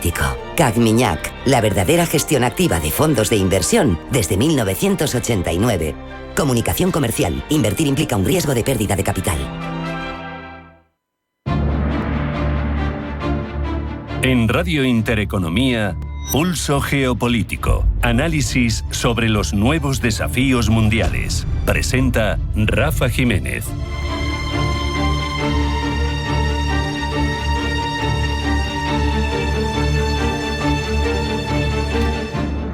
político. CAC-Miñac, la verdadera gestión activa de fondos de inversión desde 1989. Comunicación comercial. Invertir implica un riesgo de pérdida de capital. En Radio Intereconomía, Pulso Geopolítico. Análisis sobre los nuevos desafíos mundiales. Presenta Rafa Jiménez.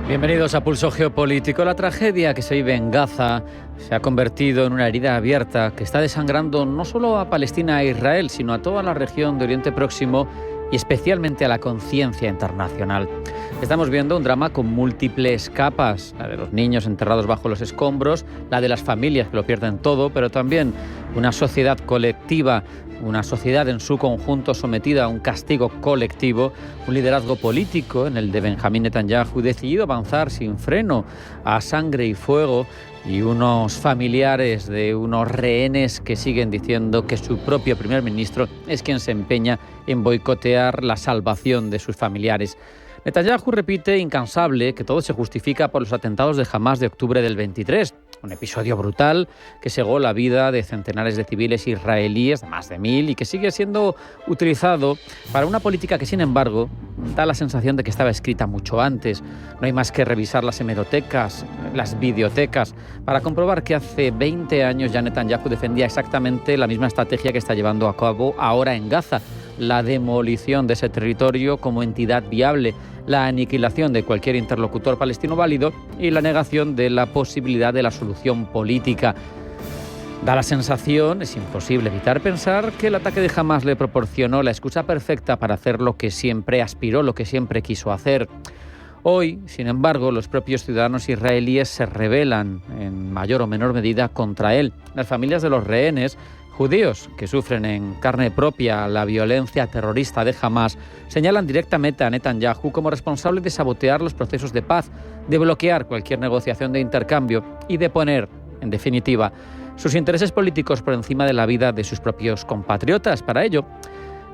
Bienvenidos a Pulso Geopolítico. La tragedia que se vive en Gaza se ha convertido en una herida abierta que está desangrando no solo a Palestina e Israel, sino a toda la región de Oriente Próximo y especialmente a la conciencia internacional. Estamos viendo un drama con múltiples capas, la de los niños enterrados bajo los escombros, la de las familias que lo pierden todo, pero también una sociedad colectiva, una sociedad en su conjunto sometida a un castigo colectivo, un liderazgo político en el de Benjamín Netanyahu decidido a avanzar sin freno a sangre y fuego, y unos familiares de unos rehenes que siguen diciendo que su propio primer ministro es quien se empeña en boicotear la salvación de sus familiares. Netanyahu repite incansable que todo se justifica por los atentados de Hamás de octubre del 23, un episodio brutal que cegó la vida de centenares de civiles israelíes, de más de 1000, y que sigue siendo utilizado para una política que, sin embargo, da la sensación de que estaba escrita mucho antes. No hay más que revisar las hemerotecas, las videotecas, para comprobar que hace 20 años ya Netanyahu defendía exactamente la misma estrategia que está llevando a cabo ahora en Gaza: la demolición de ese territorio como entidad viable, la aniquilación de cualquier interlocutor palestino válido y la negación de la posibilidad de la solución política. Da la sensación, es imposible evitar pensar, que el ataque de Hamás le proporcionó la excusa perfecta para hacer lo que siempre aspiró, lo que siempre quiso hacer. Hoy, sin embargo, los propios ciudadanos israelíes se rebelan en mayor o menor medida contra él. Las familias de los rehenes judíos que sufren en carne propia la violencia terrorista de Hamás señalan directamente a Netanyahu como responsable de sabotear los procesos de paz, de bloquear cualquier negociación de intercambio y de poner, en definitiva, sus intereses políticos por encima de la vida de sus propios compatriotas. Para ello,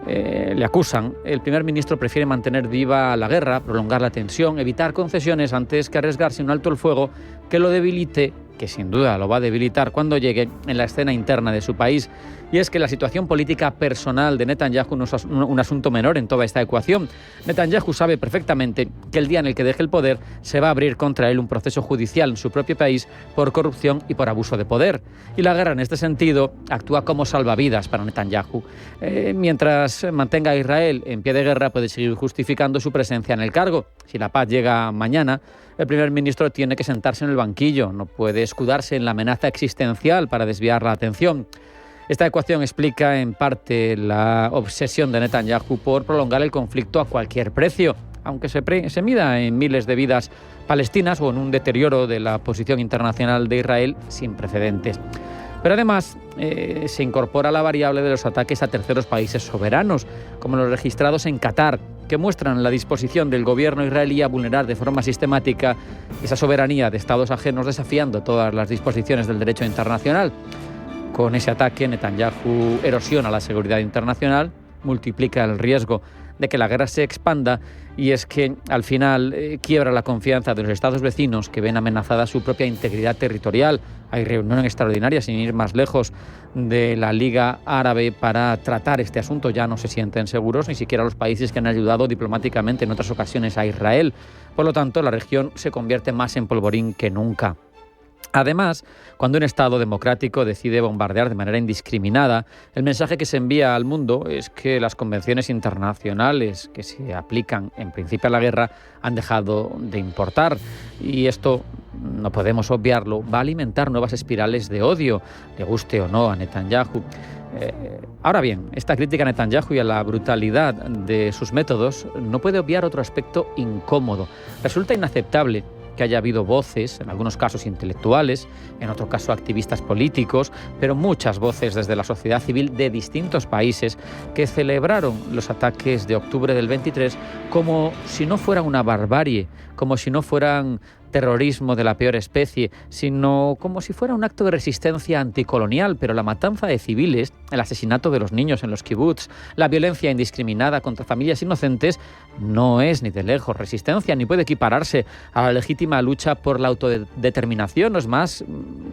le acusan. El primer ministro prefiere mantener viva la guerra, prolongar la tensión, evitar concesiones antes que arriesgarse un alto el fuego que lo debilite, que sin duda lo va a debilitar cuando llegue, en la escena interna de su país. Y es que la situación política personal de Netanyahu no es un asunto menor en toda esta ecuación. Netanyahu sabe perfectamente que el día en el que deje el poder se va a abrir contra él un proceso judicial en su propio país por corrupción y por abuso de poder. Y la guerra, en este sentido, actúa como salvavidas para Netanyahu. Mientras mantenga a Israel en pie de guerra, puede seguir justificando su presencia en el cargo. Si la paz llega mañana, el primer ministro tiene que sentarse en el banquillo, no puede escudarse en la amenaza existencial para desviar la atención. Esta ecuación explica en parte la obsesión de Netanyahu por prolongar el conflicto a cualquier precio, aunque se mida en miles de vidas palestinas o en un deterioro de la posición internacional de Israel sin precedentes. Pero además se incorpora la variable de los ataques a terceros países soberanos, como los registrados en Qatar, que muestran la disposición del gobierno israelí a vulnerar de forma sistemática esa soberanía de estados ajenos, desafiando todas las disposiciones del derecho internacional. Con ese ataque, Netanyahu erosiona la seguridad internacional, multiplica el riesgo de que la guerra se expanda, y es que al final quiebra la confianza de los estados vecinos, que ven amenazada su propia integridad territorial. Hay reunión extraordinaria, sin ir más lejos, de la Liga Árabe para tratar este asunto. Ya no se sienten seguros ni siquiera los países que han ayudado diplomáticamente en otras ocasiones a Israel. Por lo tanto, la región se convierte más en polvorín que nunca. Además, cuando un Estado democrático decide bombardear de manera indiscriminada, el mensaje que se envía al mundo es que las convenciones internacionales que se aplican en principio a la guerra han dejado de importar. Y esto, no podemos obviarlo, va a alimentar nuevas espirales de odio, le guste o no a Netanyahu. Ahora bien, esta crítica a Netanyahu y a la brutalidad de sus métodos no puede obviar otro aspecto incómodo. Resulta inaceptable que haya habido voces, en algunos casos intelectuales, en otro caso activistas políticos, pero muchas voces desde la sociedad civil de distintos países que celebraron los ataques de octubre del 23 como si no fueran una barbarie, como si no fueran terrorismo de la peor especie, sino como si fuera un acto de resistencia anticolonial, pero la matanza de civiles, el asesinato de los niños en los kibutz, la violencia indiscriminada contra familias inocentes, no es ni de lejos resistencia, ni puede equipararse a la legítima lucha por la autodeterminación. No es más,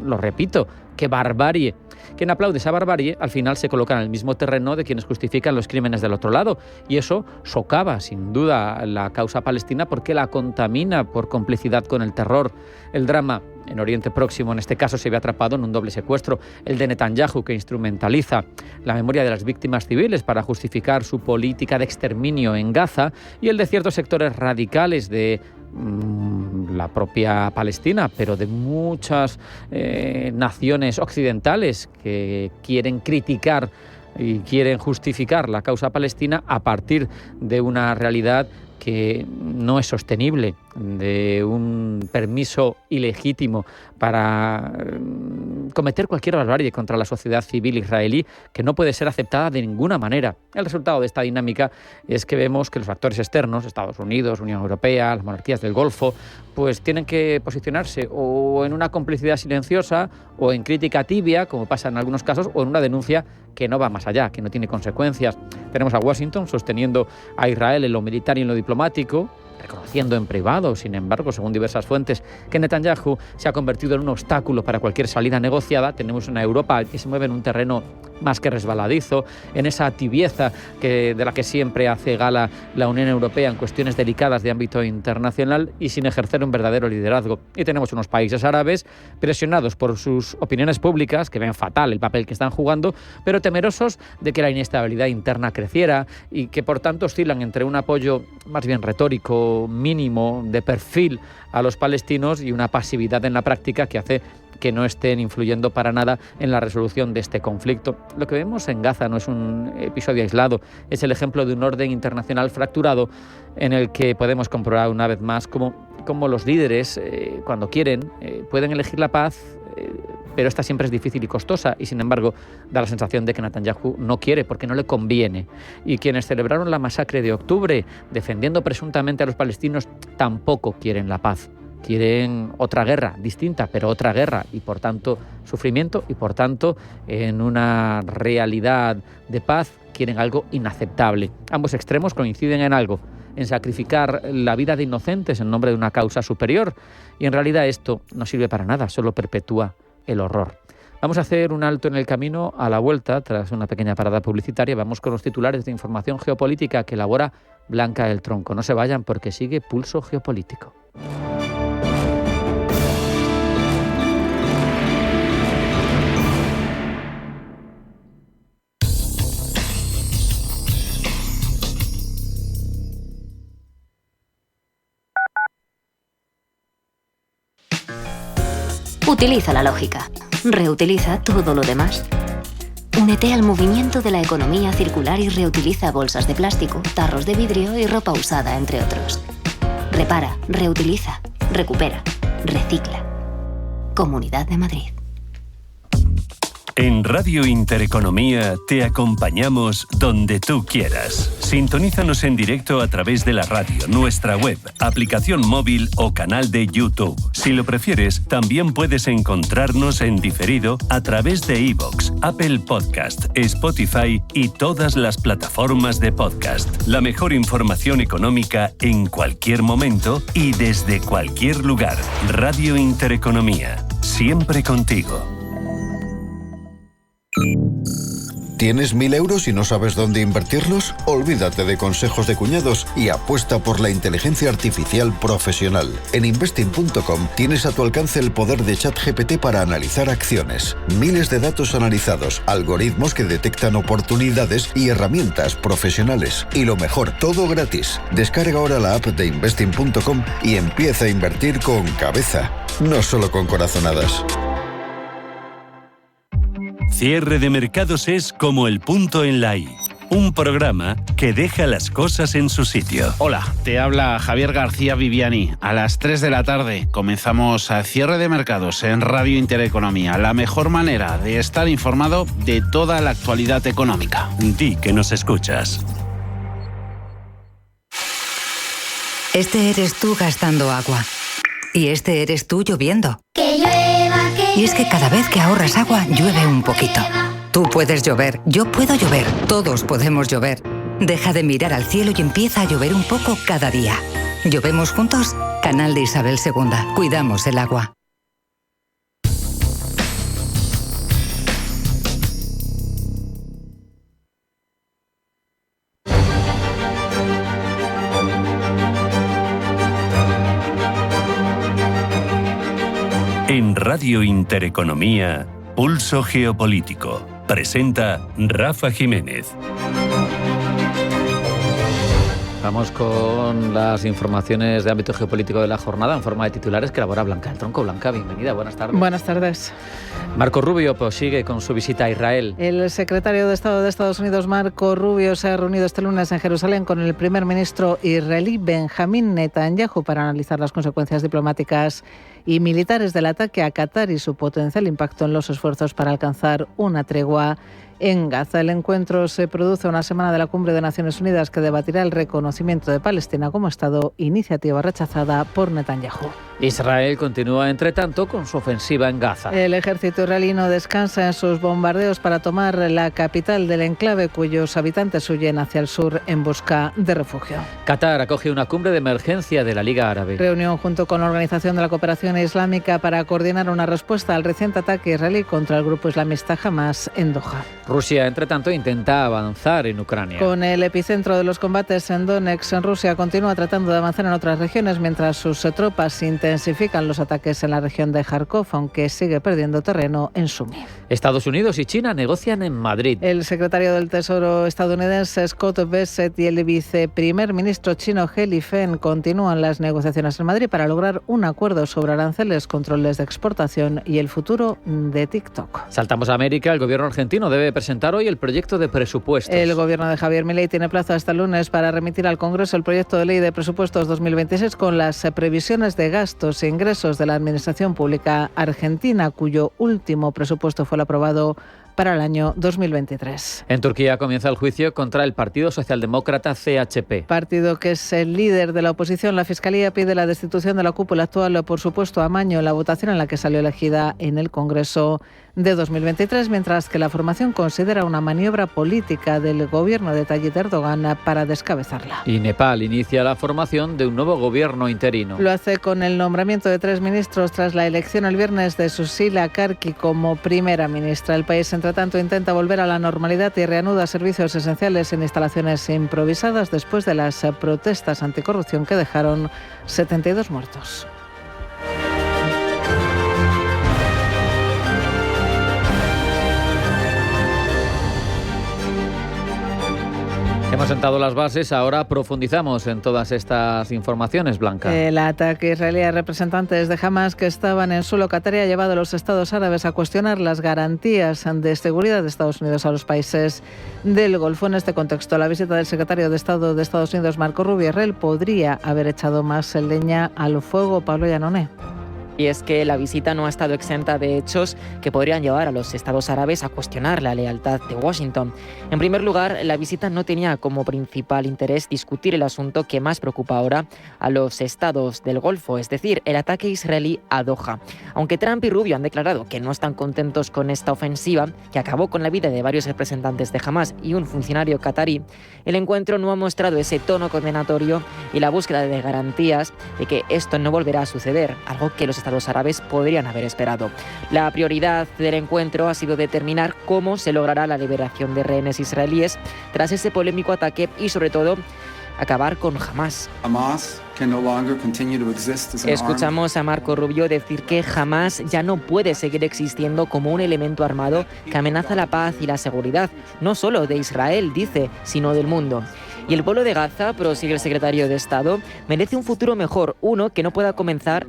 lo repito, que barbarie. Quien aplaude esa barbarie al final se coloca en el mismo terreno de quienes justifican los crímenes del otro lado, y eso socava sin duda la causa palestina porque la contamina por complicidad con el terror. El drama en Oriente Próximo, en este caso, se ve atrapado en un doble secuestro: el de Netanyahu, que instrumentaliza la memoria de las víctimas civiles para justificar su política de exterminio en Gaza, y el de ciertos sectores radicales de la propia Palestina, pero de muchas naciones occidentales que quieren criticar y quieren justificar la causa palestina a partir de una realidad que no es sostenible, de un permiso ilegítimo para cometer cualquier barbarie contra la sociedad civil israelí, que no puede ser aceptada de ninguna manera. El resultado de esta dinámica es que vemos que los actores externos, Estados Unidos, Unión Europea, las monarquías del Golfo, pues tienen que posicionarse o en una complicidad silenciosa, o en crítica tibia, como pasa en algunos casos, o en una denuncia que no va más allá, que no tiene consecuencias. Tenemos a Washington sosteniendo a Israel en lo militar y en lo diplomático, reconociendo en privado, sin embargo, según diversas fuentes, que Netanyahu se ha convertido en un obstáculo para cualquier salida negociada. Tenemos una Europa que se mueve en un terreno más que resbaladizo, en esa tibieza de la que siempre hace gala la Unión Europea en cuestiones delicadas de ámbito internacional, y sin ejercer un verdadero liderazgo. Y tenemos unos países árabes presionados por sus opiniones públicas, que ven fatal el papel que están jugando, pero temerosos de que la inestabilidad interna creciera, y que por tanto oscilan entre un apoyo más bien retórico, mínimo, de perfil a los palestinos, y una pasividad en la práctica que hace que no estén influyendo para nada en la resolución de este conflicto. Lo que vemos en Gaza no es un episodio aislado, es el ejemplo de un orden internacional fracturado, en el que podemos comprobar una vez más cómo los líderes, cuando quieren, pueden elegir la paz, pero esta siempre es difícil y costosa, y sin embargo da la sensación de que Netanyahu no quiere porque no le conviene. Y quienes celebraron la masacre de octubre, defendiendo presuntamente a los palestinos, tampoco quieren la paz. Quieren otra guerra, distinta, pero otra guerra, y por tanto sufrimiento, y por tanto en una realidad de paz quieren algo inaceptable. Ambos extremos coinciden en algo: en sacrificar la vida de inocentes en nombre de una causa superior, y en realidad esto no sirve para nada, solo perpetúa el horror. Vamos a hacer un alto en el camino. A la vuelta, tras una pequeña parada publicitaria, vamos con los titulares de información geopolítica que elabora Blanca del Tronco. No se vayan, porque sigue Pulso Geopolítico. Utiliza la lógica. Reutiliza todo lo demás. Únete al movimiento de la economía circular y reutiliza bolsas de plástico, tarros de vidrio y ropa usada, entre otros. Repara, reutiliza, recupera, recicla. Comunidad de Madrid. En Radio Intereconomía te acompañamos donde tú quieras. Sintonízanos en directo a través de la radio, nuestra web, aplicación móvil o canal de YouTube. Si lo prefieres, también puedes encontrarnos en diferido a través de iVoox, Apple Podcast, Spotify y todas las plataformas de podcast. La mejor información económica en cualquier momento y desde cualquier lugar. Radio Intereconomía, siempre contigo. ¿Tienes 1.000 euros y no sabes dónde invertirlos? Olvídate de consejos de cuñados y apuesta por la inteligencia artificial profesional. En Investing.com tienes a tu alcance el poder de ChatGPT para analizar acciones. Miles de datos analizados, algoritmos que detectan oportunidades y herramientas profesionales. Y lo mejor, todo gratis. Descarga ahora la app de Investing.com y empieza a invertir con cabeza, no solo con corazonadas. Cierre de mercados es como el punto en la I. Un programa que deja las cosas en su sitio. Hola, te habla Javier García Viviani. A las 3 de la tarde comenzamos a Cierre de Mercados en Radio Intereconomía. La mejor manera de estar informado de toda la actualidad económica. Di que nos escuchas. Este eres tú gastando agua. Y este eres tú lloviendo. Que llueva, que Y es que cada vez que ahorras agua, llueve un poquito. Tú puedes llover, yo puedo llover, todos podemos llover. Deja de mirar al cielo y empieza a llover un poco cada día. ¿Llovemos juntos? Canal de Isabel II. Cuidamos el agua. En Radio Intereconomía, Pulso Geopolítico. Presenta Rafa Jiménez. Vamos con las informaciones de ámbito geopolítico de la jornada en forma de titulares que elabora Blanca del Tronco. Blanca, bienvenida, buenas tardes. Buenas tardes. Marco Rubio sigue con su visita a Israel. El secretario de Estado de Estados Unidos, Marco Rubio, se ha reunido este lunes en Jerusalén con el primer ministro israelí Benjamín Netanyahu para analizar las consecuencias diplomáticas y militares del ataque a Qatar y su potencial impacto en los esfuerzos para alcanzar una tregua en Gaza. El encuentro se produce una semana de la Cumbre de Naciones Unidas que debatirá el reconocimiento de Palestina como Estado, iniciativa rechazada por Netanyahu. Israel continúa, entre tanto, con su ofensiva en Gaza. El ejército israelí no descansa en sus bombardeos para tomar la capital del enclave, cuyos habitantes huyen hacia el sur en busca de refugio. Qatar acoge una cumbre de emergencia de la Liga Árabe. Reunión junto con la Organización de la Cooperación Islámica para coordinar una respuesta al reciente ataque israelí contra el grupo islamista Hamas en Doha. Rusia, entre tanto, intenta avanzar en Ucrania. Con el epicentro de los combates en Donetsk, en Rusia continúa tratando de avanzar en otras regiones mientras sus tropas intensifican los ataques en la región de Kharkov, aunque sigue perdiendo terreno en Sumy. Estados Unidos y China negocian en Madrid. El secretario del Tesoro estadounidense Scott Bessent y el viceprimer ministro chino He Lifeng continúan las negociaciones en Madrid para lograr un acuerdo sobre aranceles, controles de exportación y el futuro de TikTok. Saltamos a América. El gobierno argentino debe presentar hoy el proyecto de presupuestos. El gobierno de Javier Milei tiene plazo hasta el lunes para remitir al Congreso el proyecto de ley de presupuestos 2026 con las previsiones de gastos e ingresos de la Administración Pública Argentina, cuyo último presupuesto fue aprobado para el año 2023. En Turquía comienza el juicio contra el Partido Socialdemócrata CHP. Partido que es el líder de la oposición. La Fiscalía pide la destitución de la cúpula actual por supuesto amaño en la votación en la que salió elegida en el Congreso de 2023, mientras que la formación considera una maniobra política del gobierno de Tayyip Erdogan para descabezarla. Y Nepal inicia la formación de un nuevo gobierno interino. Lo hace con el nombramiento de 3 ministros tras la elección el viernes de Susila Karki como primera ministra. El país, entre tanto, intenta volver a la normalidad y reanuda servicios esenciales en instalaciones improvisadas después de las protestas anticorrupción que dejaron 72 muertos. Hemos sentado las bases, ahora profundizamos en todas estas informaciones, Blanca. El ataque israelí a representantes de Hamas que estaban en suelo qatarí ha llevado a los estados árabes a cuestionar las garantías de seguridad de Estados Unidos a los países del Golfo. En este contexto, la visita del secretario de Estado de Estados Unidos, Marco Rubio, a Israel podría haber echado más leña al fuego. Pablo Llanoné. Y es que la visita no ha estado exenta de hechos que podrían llevar a los estados árabes a cuestionar la lealtad de Washington. En primer lugar, la visita no tenía como principal interés discutir el asunto que más preocupa ahora a los estados del Golfo, es decir, el ataque israelí a Doha. Aunque Trump y Rubio han declarado que no están contentos con esta ofensiva, que acabó con la vida de varios representantes de Hamas y un funcionario qatarí, el encuentro no ha mostrado ese tono condenatorio y la búsqueda de garantías de que esto no volverá a suceder, algo que los estados árabes podrían haber esperado. La prioridad del encuentro ha sido determinar cómo se logrará la liberación de rehenes israelíes tras ese polémico ataque y, sobre todo, acabar con Hamas. Escuchamos a Marco Rubio decir que Hamas ya no puede seguir existiendo como un elemento armado que amenaza la paz y la seguridad, no solo de Israel, dice, sino del mundo. Y el pueblo de Gaza, prosigue el secretario de Estado, merece un futuro mejor, uno que no podrá comenzar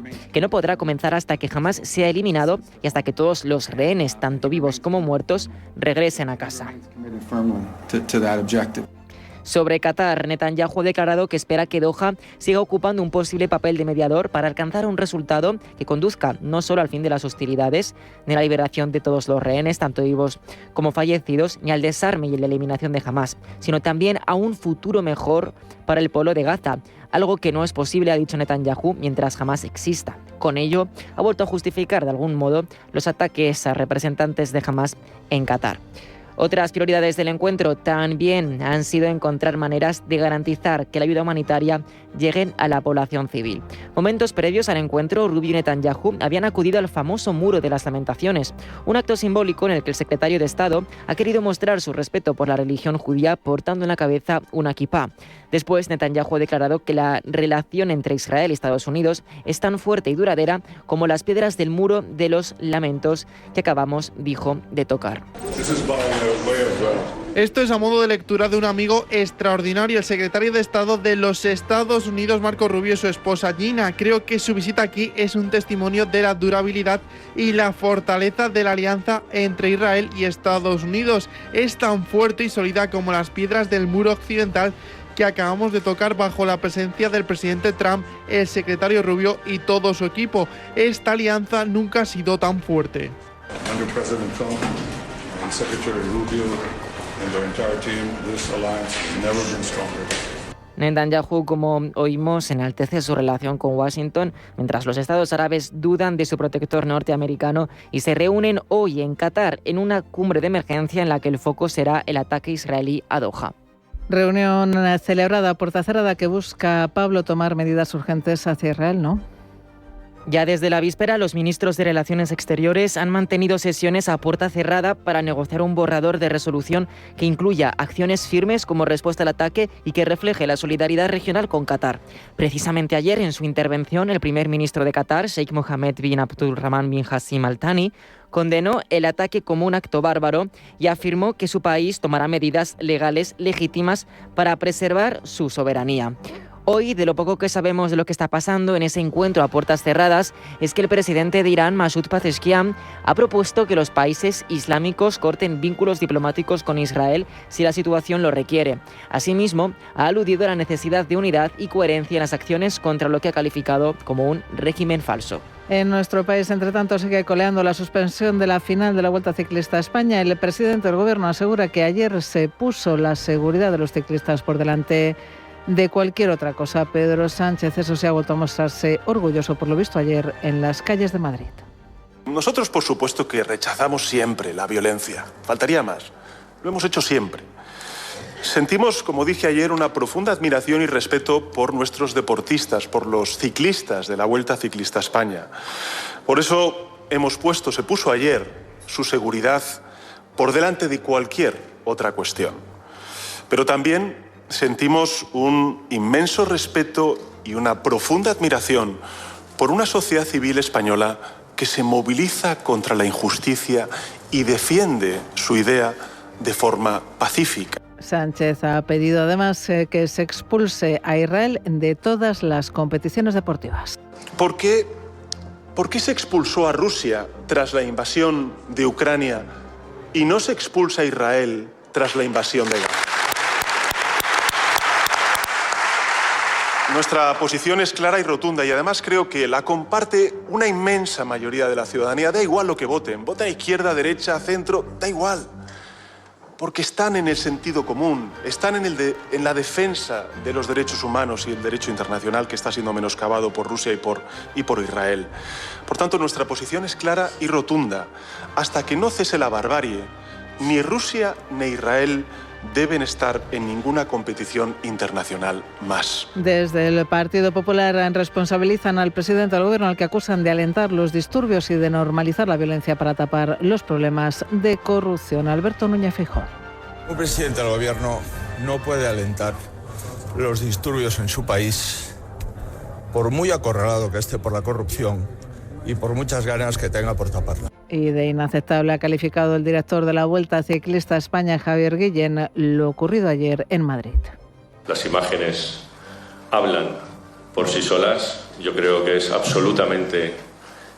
hasta que Hamas sea eliminado y hasta que todos los rehenes, tanto vivos como muertos, regresen a casa. Sobre Qatar, Netanyahu ha declarado que espera que Doha siga ocupando un posible papel de mediador para alcanzar un resultado que conduzca no solo al fin de las hostilidades, ni a la liberación de todos los rehenes, tanto vivos como fallecidos, ni al desarme y la eliminación de Hamás, sino también a un futuro mejor para el pueblo de Gaza, algo que no es posible, ha dicho Netanyahu, mientras Hamás exista. Con ello, ha vuelto a justificar de algún modo los ataques a representantes de Hamás en Qatar. Otras prioridades del encuentro también han sido encontrar maneras de garantizar que la ayuda humanitaria llegue a la población civil. Momentos previos al encuentro, Rubio y Netanyahu habían acudido al famoso Muro de las Lamentaciones, un acto simbólico en el que el secretario de Estado ha querido mostrar su respeto por la religión judía portando en la cabeza una kipá. Después, Netanyahu ha declarado que la relación entre Israel y Estados Unidos es tan fuerte y duradera como las piedras del Muro de los Lamentos que acabamos, dijo, de tocar. Esto es a modo de lectura de un amigo extraordinario, el secretario de Estado de los Estados Unidos, Marco Rubio, y su esposa Gina. Creo que su visita aquí es un testimonio de la durabilidad y la fortaleza de la alianza entre Israel y Estados Unidos. Es tan fuerte y sólida como las piedras del muro occidental que acabamos de tocar bajo la presencia del presidente Trump, el secretario Rubio y todo su equipo. Esta alianza nunca ha sido tan fuerte. Under President Trump and Secretary Rubio and their entire team, this alliance has never been stronger. Netanyahu, como oímos, enaltece su relación con Washington, mientras los estados árabes dudan de su protector norteamericano y se reúnen hoy en Qatar en una cumbre de emergencia en la que el foco será el ataque israelí a Doha. Reunión celebrada a puerta cerrada que busca, Pablo, tomar medidas urgentes hacia Israel, ¿no? Ya desde la víspera, los ministros de Relaciones Exteriores han mantenido sesiones a puerta cerrada para negociar un borrador de resolución que incluya acciones firmes como respuesta al ataque y que refleje la solidaridad regional con Qatar. Precisamente ayer, en su intervención, el primer ministro de Qatar, Sheikh Mohammed bin Abdulrahman bin Hassim Al Thani, condenó el ataque como un acto bárbaro y afirmó que su país tomará medidas legales legítimas para preservar su soberanía. Hoy, de lo poco que sabemos de lo que está pasando en ese encuentro a puertas cerradas, es que el presidente de Irán, Masoud Pezeshkian, ha propuesto que los países islámicos corten vínculos diplomáticos con Israel si la situación lo requiere. Asimismo, ha aludido a la necesidad de unidad y coherencia en las acciones contra lo que ha calificado como un régimen falso. En nuestro país, entre tanto, sigue coleando la suspensión de la final de la Vuelta Ciclista a España. El presidente del Gobierno asegura que ayer se puso la seguridad de los ciclistas por delante de cualquier otra cosa. Pedro Sánchez, eso sí, ha vuelto a mostrarse orgulloso por lo visto ayer en las calles de Madrid. Nosotros, por supuesto, que rechazamos siempre la violencia. Faltaría más. Lo hemos hecho siempre. Sentimos, como dije ayer, una profunda admiración y respeto por nuestros deportistas, por los ciclistas de la Vuelta Ciclista a España. Por eso se puso ayer su seguridad por delante de cualquier otra cuestión. Pero también sentimos un inmenso respeto y una profunda admiración por una sociedad civil española que se moviliza contra la injusticia y defiende su idea de forma pacífica. Sánchez ha pedido además que se expulse a Israel de todas las competiciones deportivas. ¿Por qué se expulsó a Rusia tras la invasión de Ucrania y no se expulsa a Israel tras la invasión de Gaza? Nuestra posición es clara y rotunda y además creo que la comparte una inmensa mayoría de la ciudadanía. Da igual lo que voten, vota izquierda, derecha, centro, da igual. Porque están en el sentido común, están en la defensa de los derechos humanos y el derecho internacional que está siendo menoscabado por Rusia y por Israel. Por tanto, nuestra posición es clara y rotunda. Hasta que no cese la barbarie, ni Rusia ni Israel deben estar en ninguna competición internacional más. Desde el Partido Popular responsabilizan al presidente del Gobierno, al que acusan de alentar los disturbios y de normalizar la violencia para tapar los problemas de corrupción. Alberto Núñez Feijóo. Un presidente del Gobierno no puede alentar los disturbios en su país, por muy acorralado que esté por la corrupción y por muchas ganas que tenga por taparla. Y de inaceptable ha calificado el director de la Vuelta Ciclista a España, Javier Guillén, lo ocurrido ayer en Madrid. Las imágenes hablan por sí solas. Yo creo que es absolutamente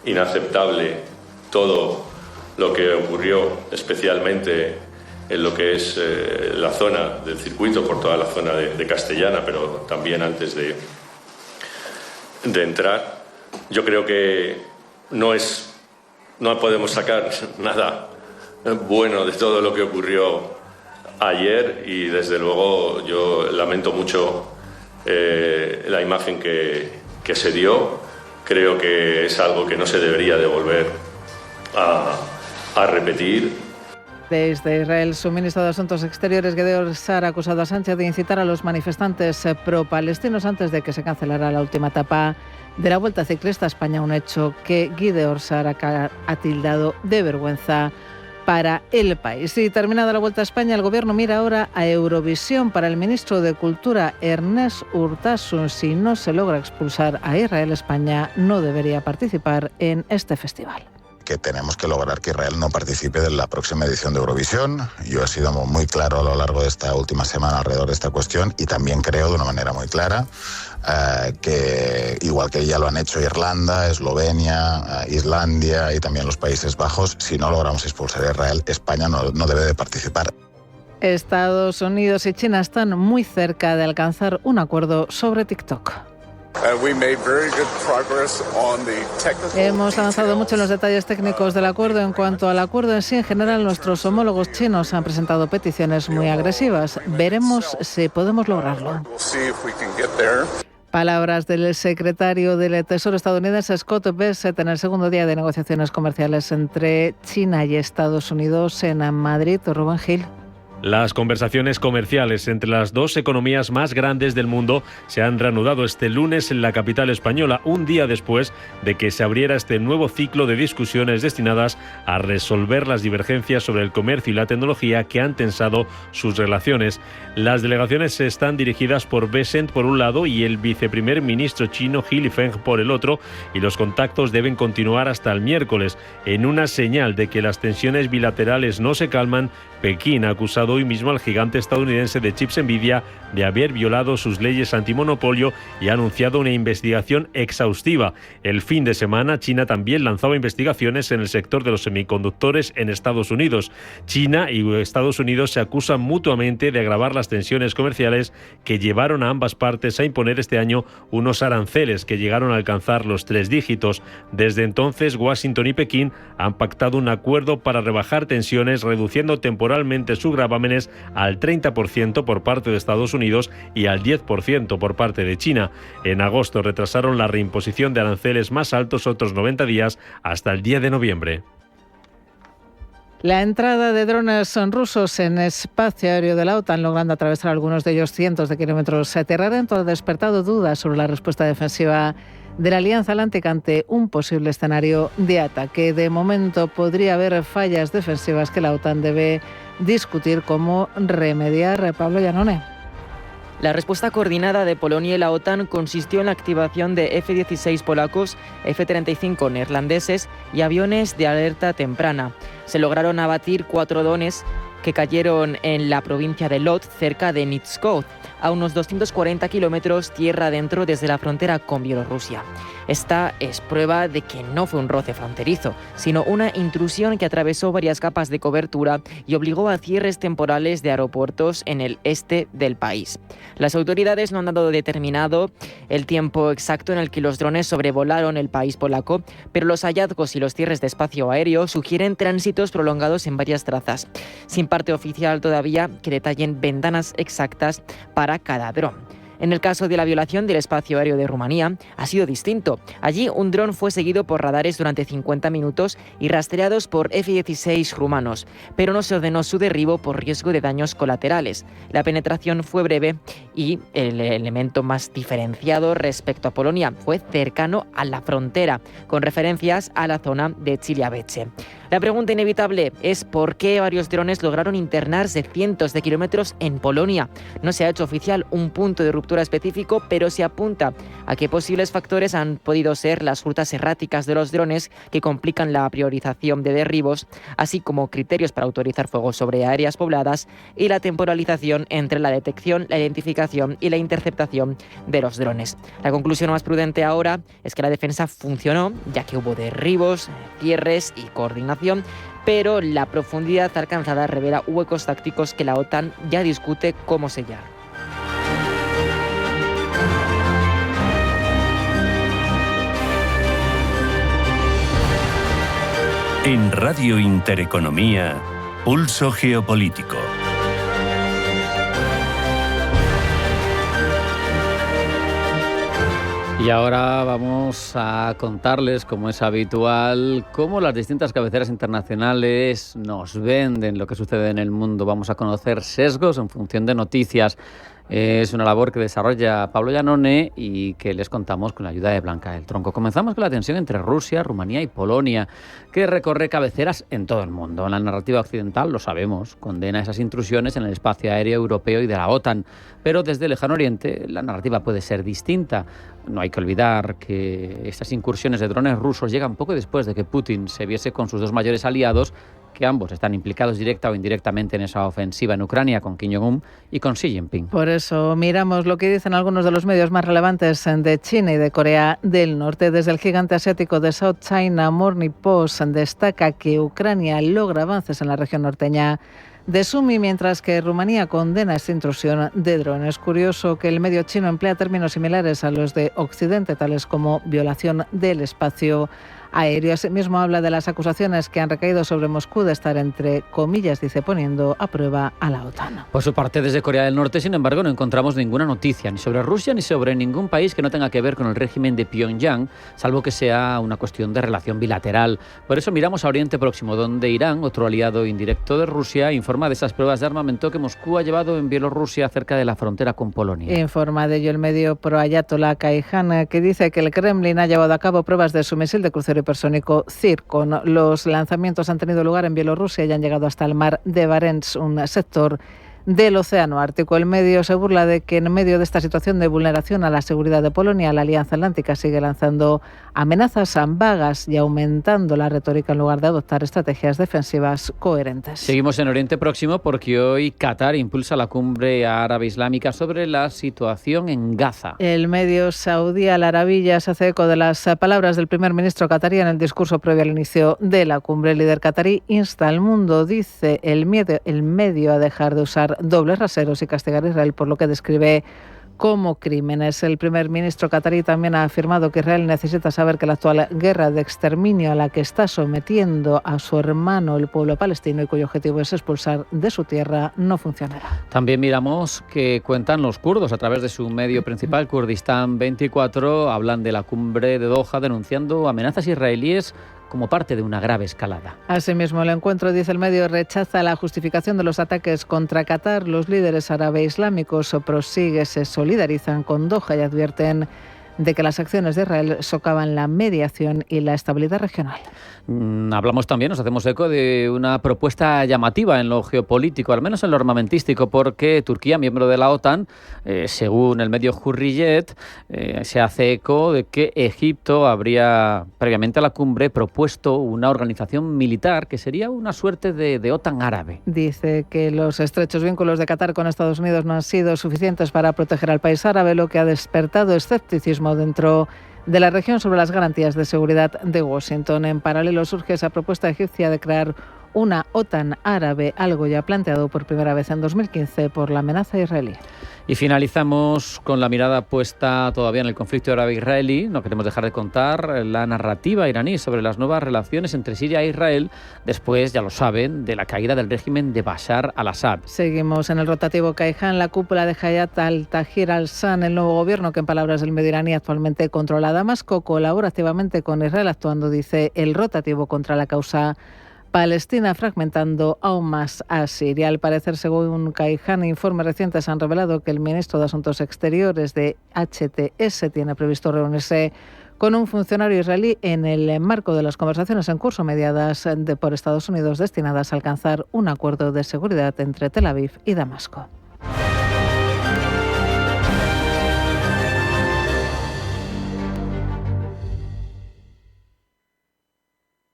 inaceptable todo lo que ocurrió, especialmente en lo que es la zona del circuito, por toda la zona de Castellana, pero también antes de entrar. Yo creo que no podemos sacar nada bueno de todo lo que ocurrió ayer y desde luego yo lamento mucho la imagen que se dio. Creo que es algo que no se debería de volver a repetir. Desde Israel, su ministro de Asuntos Exteriores, Gideon Sa'ar, ha acusado a Sánchez de incitar a los manifestantes pro-palestinos antes de que se cancelara la última etapa de la Vuelta Ciclista a España, un hecho que Gideon Sa'ar ha tildado de vergüenza para el país. Y terminada la Vuelta a España, el Gobierno mira ahora a Eurovisión. Para el ministro de Cultura, Ernest Urtasun, si no se logra expulsar a Israel, España no debería participar en este festival. Que tenemos que lograr que Israel no participe de la próxima edición de Eurovisión. Yo he sido muy claro a lo largo de esta última semana alrededor de esta cuestión y también creo de una manera muy clara que, igual que ya lo han hecho Irlanda, Eslovenia, Islandia y también los Países Bajos, si no logramos expulsar a Israel, España no debe de participar. Estados Unidos y China están muy cerca de alcanzar un acuerdo sobre TikTok. Hemos avanzado mucho en los detalles técnicos del acuerdo. En cuanto al acuerdo en sí, en general, nuestros homólogos chinos han presentado peticiones muy agresivas. Veremos si podemos lograrlo. Palabras del secretario del Tesoro estadounidense Scott Bessent en el segundo día de negociaciones comerciales entre China y Estados Unidos en Madrid. Rubén Gil. Las conversaciones comerciales entre las dos economías más grandes del mundo se han reanudado este lunes en la capital española, un día después de que se abriera este nuevo ciclo de discusiones destinadas a resolver las divergencias sobre el comercio y la tecnología que han tensado sus relaciones. Las delegaciones están dirigidas por Bessent por un lado y el viceprimer ministro chino He Lifeng por el otro, y los contactos deben continuar hasta el miércoles. En una señal de que las tensiones bilaterales no se calman, Pekín ha acusado hoy mismo al gigante estadounidense de chips Nvidia de haber violado sus leyes antimonopolio y ha anunciado una investigación exhaustiva. El fin de semana, China también lanzaba investigaciones en el sector de los semiconductores en Estados Unidos. China y Estados Unidos se acusan mutuamente de agravar las tensiones comerciales que llevaron a ambas partes a imponer este año unos aranceles que llegaron a alcanzar los 3 dígitos. Desde entonces, Washington y Pekín han pactado un acuerdo para rebajar tensiones, reduciendo temporalmente sus gravámenes al 30% por parte de Estados Unidos y al 10% por parte de China. En agosto retrasaron la reimposición de aranceles más altos otros 90 días hasta el 10 de noviembre. La entrada de drones rusos en espacio aéreo de la OTAN, logrando atravesar algunos de ellos cientos de kilómetros de tierra adentro, ha despertado dudas sobre la respuesta defensiva de la Alianza Atlántica ante un posible escenario de ataque. De momento podría haber fallas defensivas que la OTAN debe discutir cómo remediar. Pablo Llanone. La respuesta coordinada de Polonia y la OTAN consistió en la activación de F-16 polacos, F-35 neerlandeses y aviones de alerta temprana. Se lograron abatir 4 drones que cayeron en la provincia de Lodz, cerca de Nizhkov, a unos 240 kilómetros tierra adentro desde la frontera con Bielorrusia. Esta es prueba de que no fue un roce fronterizo, sino una intrusión que atravesó varias capas de cobertura y obligó a cierres temporales de aeropuertos en el este del país. Las autoridades no han dado determinado el tiempo exacto en el que los drones sobrevolaron el país polaco, pero los hallazgos y los cierres de espacio aéreo sugieren tránsitos prolongados en varias trazas, sin parte oficial todavía que detallen ventanas exactas para cada dron. En el caso de la violación del espacio aéreo de Rumanía, ha sido distinto. Allí, un dron fue seguido por radares durante 50 minutos y rastreados por F-16 rumanos, pero no se ordenó su derribo por riesgo de daños colaterales. La penetración fue breve y el elemento más diferenciado respecto a Polonia fue cercano a la frontera, con referencias a la zona de Chiliabeche. La pregunta inevitable es por qué varios drones lograron internarse cientos de kilómetros en Polonia. No se ha hecho oficial un punto de ruptura específico, pero se apunta a que posibles factores han podido ser las rutas erráticas de los drones que complican la priorización de derribos, así como criterios para autorizar fuego sobre áreas pobladas y la temporalización entre la detección, la identificación y la interceptación de los drones. La conclusión más prudente ahora es que la defensa funcionó, ya que hubo derribos, cierres y coordinación conversación, pero la profundidad alcanzada revela huecos tácticos que la OTAN ya discute cómo sellar. En Radio Intereconomía, Pulso Geopolítico. Y ahora vamos a contarles, como es habitual, cómo las distintas cabeceras internacionales nos venden lo que sucede en el mundo. Vamos a conocer sesgos en función de noticias. Es una labor que desarrolla Pablo Iannone y que les contamos con la ayuda de Blanca del Tronco. Comenzamos con la tensión entre Rusia, Rumanía y Polonia, que recorre cabeceras en todo el mundo. La narrativa occidental, lo sabemos, condena esas intrusiones en el espacio aéreo europeo y de la OTAN. Pero desde el Lejano Oriente la narrativa puede ser distinta. No hay que olvidar que estas incursiones de drones rusos llegan poco después de que Putin se viese con sus dos mayores aliados, que ambos están implicados directa o indirectamente en esa ofensiva en Ucrania, con Kim Jong-un y con Xi Jinping. Por eso miramos lo que dicen algunos de los medios más relevantes de China y de Corea del Norte. Desde el gigante asiático de South China Morning Post destaca que Ucrania logra avances en la región norteña de Sumi, mientras que Rumanía condena esta intrusión de drones. Curioso que el medio chino emplea términos similares a los de Occidente, tales como violación del espacio aéreo. Asimismo habla de las acusaciones que han recaído sobre Moscú de estar, entre comillas, dice, poniendo a prueba a la OTAN. Por su parte, desde Corea del Norte, sin embargo, no encontramos ninguna noticia ni sobre Rusia ni sobre ningún país que no tenga que ver con el régimen de Pyongyang, salvo que sea una cuestión de relación bilateral. Por eso miramos a Oriente Próximo, donde Irán, otro aliado indirecto de Rusia, informa de esas pruebas de armamento que Moscú ha llevado en Bielorrusia cerca de la frontera con Polonia. Informa de ello el medio pro-ayatollah Kayhan, que dice que el Kremlin ha llevado a cabo pruebas de su misil de crucero hipersónico Zircon. Los lanzamientos han tenido lugar en Bielorrusia y han llegado hasta el mar de Barents, un sector del Océano Ártico. El medio se burla de que en medio de esta situación de vulneración a la seguridad de Polonia, la Alianza Atlántica sigue lanzando amenazas vagas y aumentando la retórica en lugar de adoptar estrategias defensivas coherentes. Seguimos en Oriente Próximo porque hoy Qatar impulsa la cumbre árabe islámica sobre la situación en Gaza. El medio saudí Al Arabiya se hace eco de las palabras del primer ministro qatarí en el discurso previo al inicio de la cumbre. El líder qatarí insta al mundo, dice el medio, a dejar de usar dobles raseros y castigar a Israel por lo que describe como crímenes. El primer ministro qatarí también ha afirmado que Israel necesita saber que la actual guerra de exterminio a la que está sometiendo a su hermano el pueblo palestino y cuyo objetivo es expulsar de su tierra no funcionará. También miramos que cuentan los kurdos a través de su medio principal, Kurdistán 24, hablan de la cumbre de Doha denunciando amenazas israelíes como parte de una grave escalada. Asimismo, el encuentro, dice el medio, rechaza la justificación de los ataques contra Qatar. Los líderes árabe islámicos se solidarizan con Doha y advierten de que las acciones de Israel socavan la mediación y la estabilidad regional. Hablamos también, nos hacemos eco de una propuesta llamativa en lo geopolítico, al menos en lo armamentístico, porque Turquía, miembro de la OTAN, según el medio Hurriyet, se hace eco de que Egipto habría, previamente a la cumbre, propuesto una organización militar que sería una suerte de OTAN árabe. Dice que los estrechos vínculos de Qatar con Estados Unidos no han sido suficientes para proteger al país árabe, lo que ha despertado escepticismo dentro de la región sobre las garantías de seguridad de Washington. En paralelo surge esa propuesta egipcia de crear una OTAN árabe, algo ya planteado por primera vez en 2015 por la amenaza israelí. Y finalizamos con la mirada puesta todavía en el conflicto árabe-israelí. No queremos dejar de contar la narrativa iraní sobre las nuevas relaciones entre Siria e Israel después, ya lo saben, de la caída del régimen de Bashar al-Assad. Seguimos en el rotativo Kayhan, la cúpula de Hayat al-Tahrir al-Sham, el nuevo gobierno que, en palabras del medio iraní, actualmente controla Damasco, colabora activamente con Israel, actuando, dice, el rotativo contra la causa Palestina, fragmentando aún más a Siria. Al parecer, según Kayhan, informes recientes han revelado que el ministro de Asuntos Exteriores de HTS tiene previsto reunirse con un funcionario israelí en el marco de las conversaciones en curso mediadas por Estados Unidos destinadas a alcanzar un acuerdo de seguridad entre Tel Aviv y Damasco.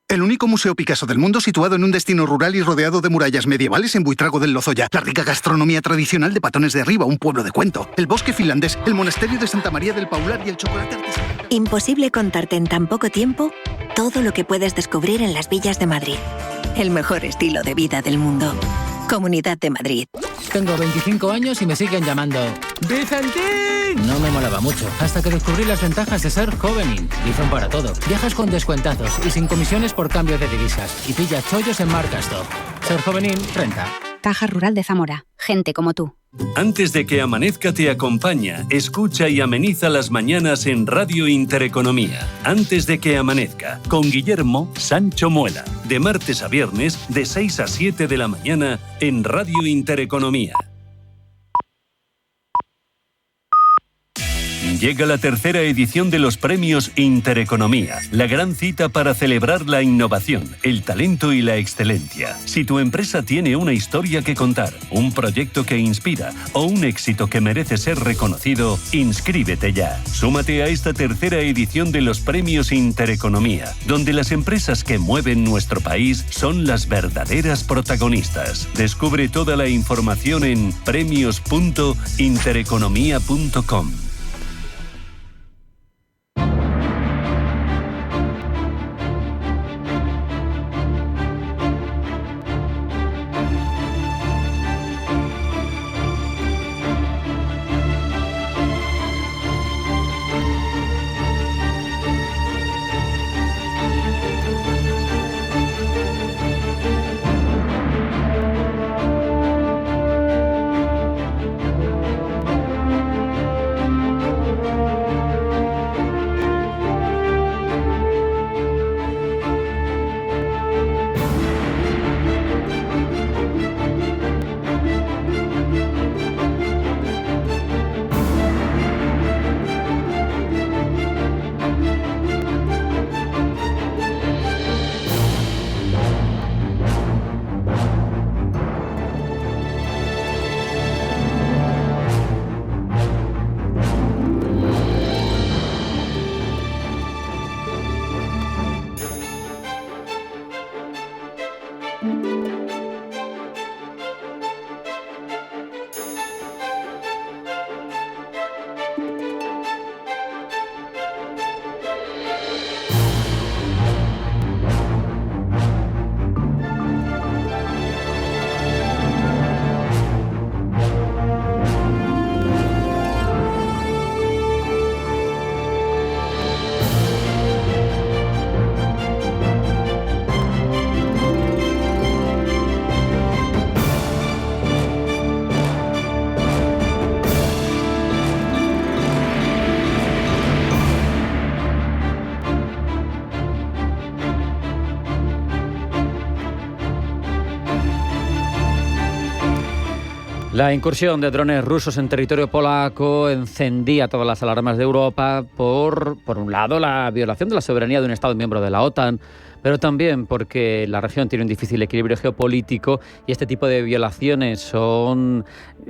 El único museo Picasso del mundo situado en un destino rural y rodeado de murallas medievales en Buitrago del Lozoya. La rica gastronomía tradicional de Patones de Arriba, un pueblo de cuento. El bosque finlandés, el monasterio de Santa María del Paular y el chocolate artesanal. ¿Imposible contarte en tan poco tiempo? todo lo que puedes descubrir en las villas de Madrid. El mejor estilo de vida del mundo. Comunidad de Madrid. Tengo 25 años y me siguen llamando ¡Vicentín! No me molaba mucho, hasta que descubrí las ventajas de ser Jovenin. Bizum para todo. Viajas con descuentazos y sin comisiones por cambio de divisas. Y pillas chollos en Marcastop. Ser Jovenin renta. Caja Rural de Zamora. Gente como tú. Antes de que amanezca te acompaña, escucha y ameniza las mañanas en Radio Intereconomía. Antes de que amanezca, con Guillermo Sancho Muela. De martes a viernes, de 6 a 7 de la mañana, en Radio Intereconomía. Llega la tercera edición de los Premios Intereconomía, la gran cita para celebrar la innovación, el talento y la excelencia. Si tu empresa tiene una historia que contar, un proyecto que inspira o un éxito que merece ser reconocido, inscríbete ya. Súmate a esta tercera edición de los Premios Intereconomía, donde las empresas que mueven nuestro país son las verdaderas protagonistas. Descubre toda la información en premios.intereconomía.com. La incursión de drones rusos en territorio polaco encendía todas las alarmas de Europa por un lado, la violación de la soberanía de un Estado miembro de la OTAN, pero también porque la región tiene un difícil equilibrio geopolítico y este tipo de violaciones son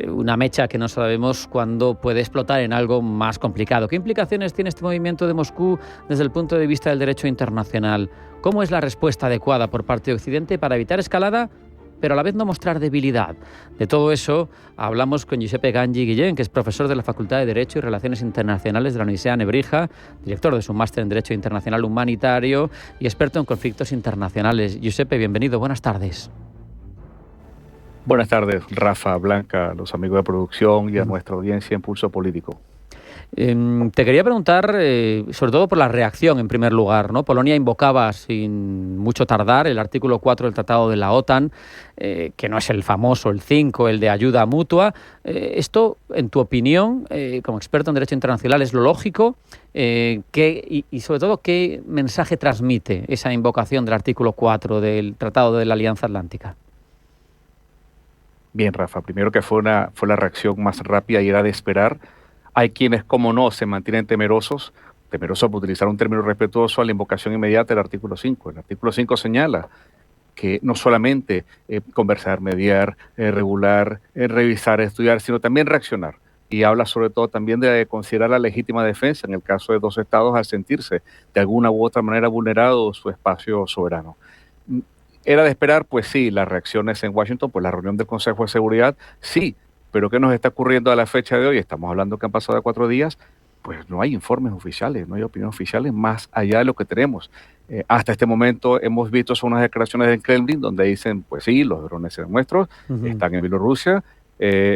una mecha que no sabemos cuándo puede explotar en algo más complicado. ¿Qué implicaciones tiene este movimiento de Moscú desde el punto de vista del derecho internacional? ¿Cómo es la respuesta adecuada por parte de Occidente para evitar escalada, pero a la vez no mostrar debilidad? De todo eso hablamos con Giuseppe Gangi Guillén, que es profesor de la Facultad de Derecho y Relaciones Internacionales de la Universidad de Nebrija, director de su máster en Derecho Internacional Humanitario y experto en conflictos internacionales. Giuseppe, bienvenido, buenas tardes. Buenas tardes, Rafa, Blanca, los amigos de producción y a nuestra audiencia en Pulso Político. Te quería preguntar, sobre todo por la reacción en primer lugar, ¿no? Polonia invocaba sin mucho tardar el artículo 4 del Tratado de la OTAN, que no es el famoso, el 5, el de ayuda mutua. Esto, en tu opinión, como experto en Derecho Internacional, ¿es lo lógico? Y sobre todo, ¿qué mensaje transmite esa invocación del artículo 4 del Tratado de la Alianza Atlántica? Bien, Rafa, primero que fue la reacción más rápida y era de esperar. Hay quienes, como no, se mantienen temerosos por utilizar un término respetuoso a la invocación inmediata del artículo 5. El artículo 5 señala que no solamente conversar, mediar, regular, revisar, estudiar, sino también reaccionar. Y habla sobre todo también de considerar la legítima defensa en el caso de dos estados al sentirse de alguna u otra manera vulnerado su espacio soberano. ¿Era de esperar? Pues sí, las reacciones en Washington, pues la reunión del Consejo de Seguridad, sí. Pero ¿qué nos está ocurriendo a la fecha de hoy? Estamos hablando que han pasado 4 días, pues no hay informes oficiales, no hay opiniones oficiales más allá de lo que tenemos. Hasta este momento hemos visto son unas declaraciones del Kremlin donde dicen, pues sí, los drones eran nuestros, están en Bielorrusia,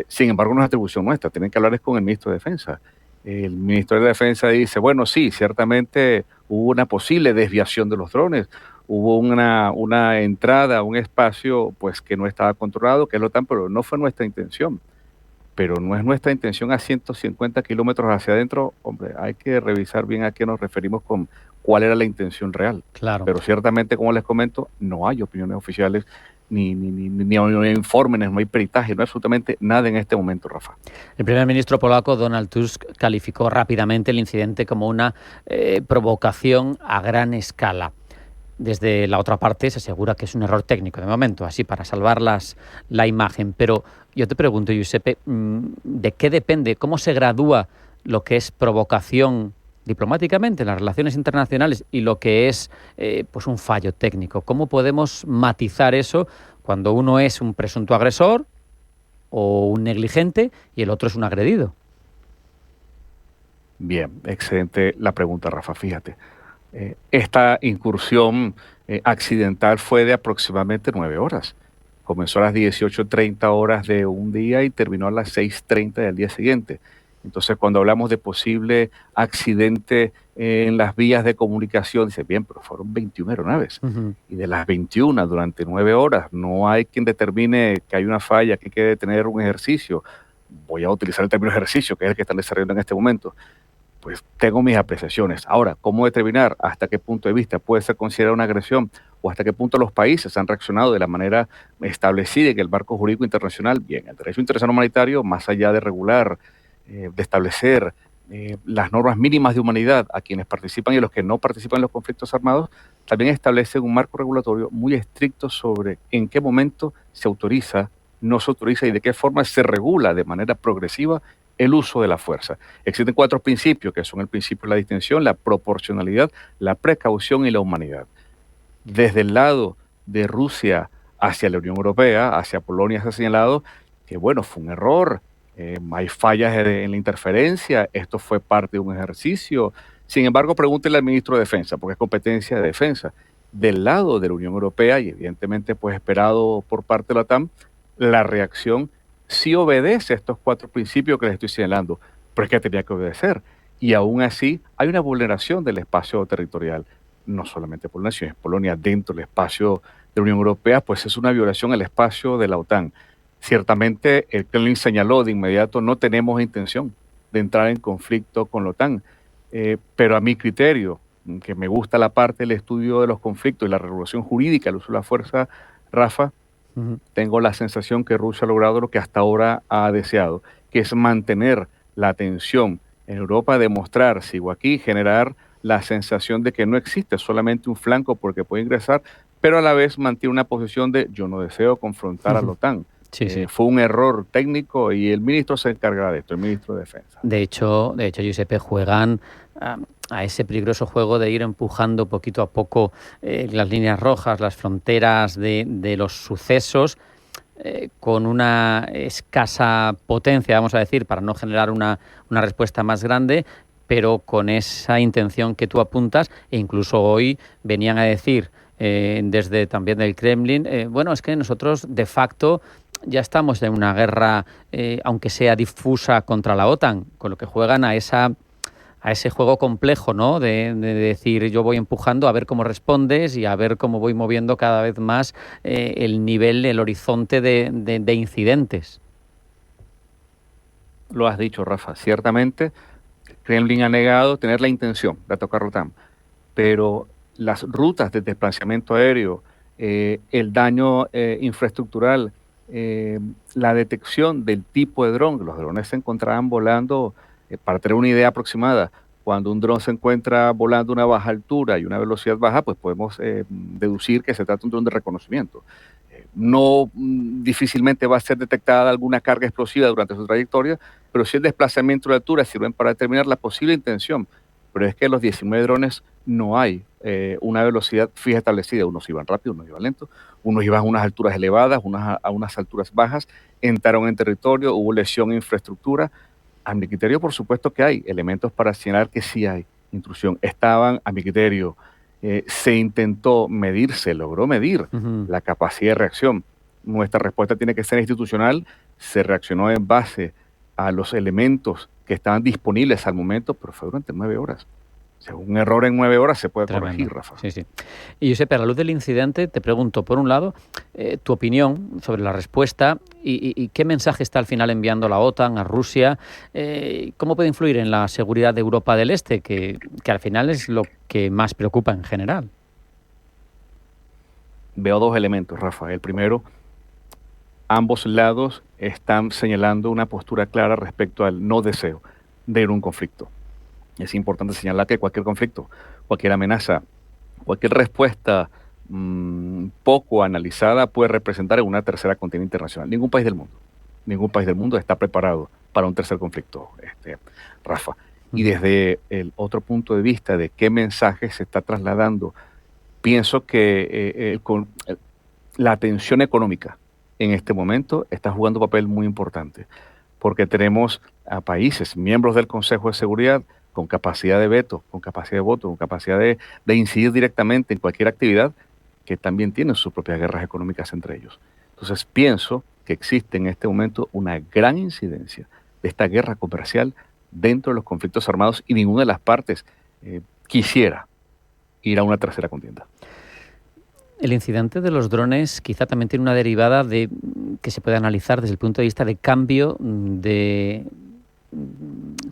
sin embargo no es atribución nuestra, tienen que hablar con el ministro de Defensa. El ministro de Defensa dice, bueno, sí, ciertamente hubo una posible desviación de los drones, hubo una entrada a un espacio pues que no estaba controlado, que es la OTAN, pero no fue nuestra intención. Pero no es nuestra intención a 150 kilómetros hacia adentro. Hombre, hay que revisar bien a qué nos referimos con cuál era la intención real. Claro. Pero ciertamente, como les comento, no hay opiniones oficiales, ni informes, no hay peritaje, no hay absolutamente nada en este momento, Rafa. El primer ministro polaco, Donald Tusk, calificó rápidamente el incidente como una provocación a gran escala. Desde la otra parte se asegura que es un error técnico de momento, así para salvar la imagen. Pero yo te pregunto, Giuseppe, ¿de qué depende? ¿Cómo se gradúa lo que es provocación diplomáticamente en las relaciones internacionales y lo que es pues un fallo técnico? ¿Cómo podemos matizar eso cuando uno es un presunto agresor o un negligente y el otro es un agredido? Bien, excelente la pregunta, Rafa, fíjate. Esta incursión accidental fue de aproximadamente 9 horas. Comenzó a las 18:30 horas de un día y terminó a las 6:30 del día siguiente. Entonces, cuando hablamos de posible accidente en las vías de comunicación, dice, bien, pero fueron 21 aeronaves. Y de las 21 durante 9 horas, no hay quien determine que hay una falla, que hay que detener un ejercicio. Voy a utilizar el término ejercicio, que es el que están desarrollando en este momento. Pues tengo mis apreciaciones. Ahora, ¿cómo determinar hasta qué punto de vista puede ser considerada una agresión o hasta qué punto los países han reaccionado de la manera establecida en el marco jurídico internacional? Bien, el derecho internacional humanitario, más allá de regular, de establecer las normas mínimas de humanidad a quienes participan y a los que no participan en los conflictos armados, también establece un marco regulatorio muy estricto sobre en qué momento se autoriza, no se autoriza y de qué forma se regula de manera progresiva el uso de la fuerza. Existen 4 principios, que son el principio de la distinción, la proporcionalidad, la precaución y la humanidad. Desde el lado de Rusia hacia la Unión Europea, hacia Polonia, se ha señalado que, bueno, fue un error, hay fallas en la interferencia, esto fue parte de un ejercicio. Sin embargo, pregúntele al ministro de Defensa, porque es competencia de defensa. Del lado de la Unión Europea, y evidentemente pues esperado por parte de la OTAN, la reacción sí obedece a estos 4 principios que les estoy señalando, pero es que tenía que obedecer. Y aún así hay una vulneración del espacio territorial, no solamente por naciones, Polonia dentro del espacio de la Unión Europea, pues es una violación al espacio de la OTAN. Ciertamente el Kremlin señaló de inmediato, no tenemos intención de entrar en conflicto con la OTAN, pero a mi criterio, que me gusta la parte del estudio de los conflictos y la regulación jurídica, el uso de la fuerza, Rafa, tengo la sensación que Rusia ha logrado lo que hasta ahora ha deseado, que es mantener la tensión en Europa, demostrar, sigo aquí, generar la sensación de que no existe solamente un flanco porque puede ingresar, pero a la vez mantiene una posición de yo no deseo confrontar a la OTAN. Fue un error técnico y el ministro se encargará de esto, el ministro de Defensa. De hecho, Giuseppe, juegan a ese peligroso juego de ir empujando poquito a poco las líneas rojas, las fronteras de los sucesos, con una escasa potencia, vamos a decir, para no generar una respuesta más grande, pero con esa intención que tú apuntas, e incluso hoy venían a decir desde también del Kremlin, bueno, es que nosotros de facto ya estamos en una guerra, aunque sea difusa, contra la OTAN, con lo que juegan a ese juego complejo, ¿no? De decir, yo voy empujando a ver cómo respondes y a ver cómo voy moviendo cada vez más el nivel, el horizonte de incidentes. Lo has dicho, Rafa. Ciertamente, Kremlin ha negado tener la intención de atacar la OTAN, pero las rutas de desplazamiento aéreo, el daño infraestructural, la detección del tipo de dron, los drones se encontraban volando, para tener una idea aproximada, cuando un dron se encuentra volando a una baja altura y una velocidad baja, pues podemos deducir que se trata de un dron de reconocimiento. No difícilmente va a ser detectada alguna carga explosiva durante su trayectoria, pero sí el desplazamiento de altura sirven para determinar la posible intención. Pero es que los 19 drones no hay una velocidad fija establecida. Unos iban rápido, unos iban lento, unos iban a unas alturas elevadas, unas a unas alturas bajas, entraron en territorio, hubo lesión en infraestructura. A mi criterio, por supuesto que hay elementos para señalar que sí hay intrusión. Estaban, a mi criterio, se intentó medir, se logró medir la capacidad de reacción. Nuestra respuesta tiene que ser institucional. Se reaccionó en base a los elementos que estaban disponibles al momento, pero fue durante 9 horas. O sea, un error en 9 horas se puede corregir, Rafa. Sí, sí. Y Josep, a la luz del incidente, te pregunto, por un lado, tu opinión sobre la respuesta y qué mensaje está al final enviando la OTAN a Rusia, cómo puede influir en la seguridad de Europa del Este, que al final es lo que más preocupa en general. Veo 2 elementos, Rafa. El primero, ambos lados están señalando una postura clara respecto al no deseo de ir a un conflicto. Es importante señalar que cualquier conflicto, cualquier amenaza, cualquier respuesta poco analizada puede representar una tercera contienda internacional. Ningún país del mundo está preparado para un tercer conflicto, Rafa. Y desde el otro punto de vista de qué mensaje se está trasladando, pienso que la tensión económica en este momento está jugando un papel muy importante, porque tenemos a países, miembros del Consejo de Seguridad, con capacidad de veto, con capacidad de voto, con capacidad de incidir directamente en cualquier actividad, que también tienen sus propias guerras económicas entre ellos. Entonces pienso que existe en este momento una gran incidencia de esta guerra comercial dentro de los conflictos armados y ninguna de las partes quisiera ir a una tercera contienda. El incidente de los drones quizá también tiene una derivada que se puede analizar desde el punto de vista de cambio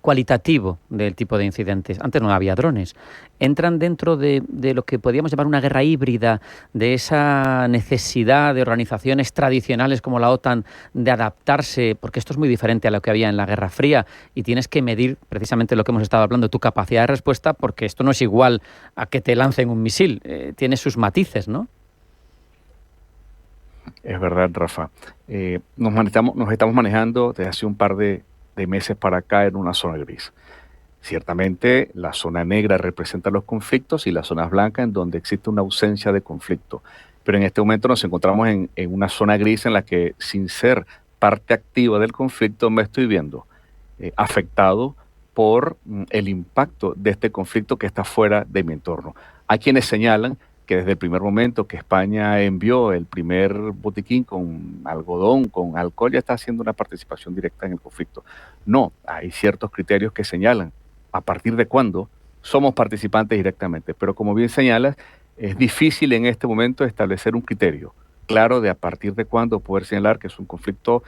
cualitativo del tipo de incidentes. Antes no había drones. Entran dentro de lo que podríamos llamar una guerra híbrida, de esa necesidad de organizaciones tradicionales como la OTAN de adaptarse, porque esto es muy diferente a lo que había en la Guerra Fría y tienes que medir precisamente lo que hemos estado hablando, tu capacidad de respuesta, porque esto no es igual a que te lancen un misil, tiene sus matices, ¿no? Es verdad, Rafa. Nos estamos manejando desde hace un par de meses para acá en una zona gris. Ciertamente la zona negra representa los conflictos y las zonas blancas en donde existe una ausencia de conflicto. Pero en este momento nos encontramos en una zona gris en la que, sin ser parte activa del conflicto, me estoy viendo afectado por el impacto de este conflicto que está fuera de mi entorno. Hay quienes señalan que desde el primer momento que España envió el primer botiquín con algodón, con alcohol, ya está haciendo una participación directa en el conflicto. No, hay ciertos criterios que señalan a partir de cuándo somos participantes directamente, pero como bien señalas, es difícil en este momento establecer un criterio claro de a partir de cuándo poder señalar que es un conflicto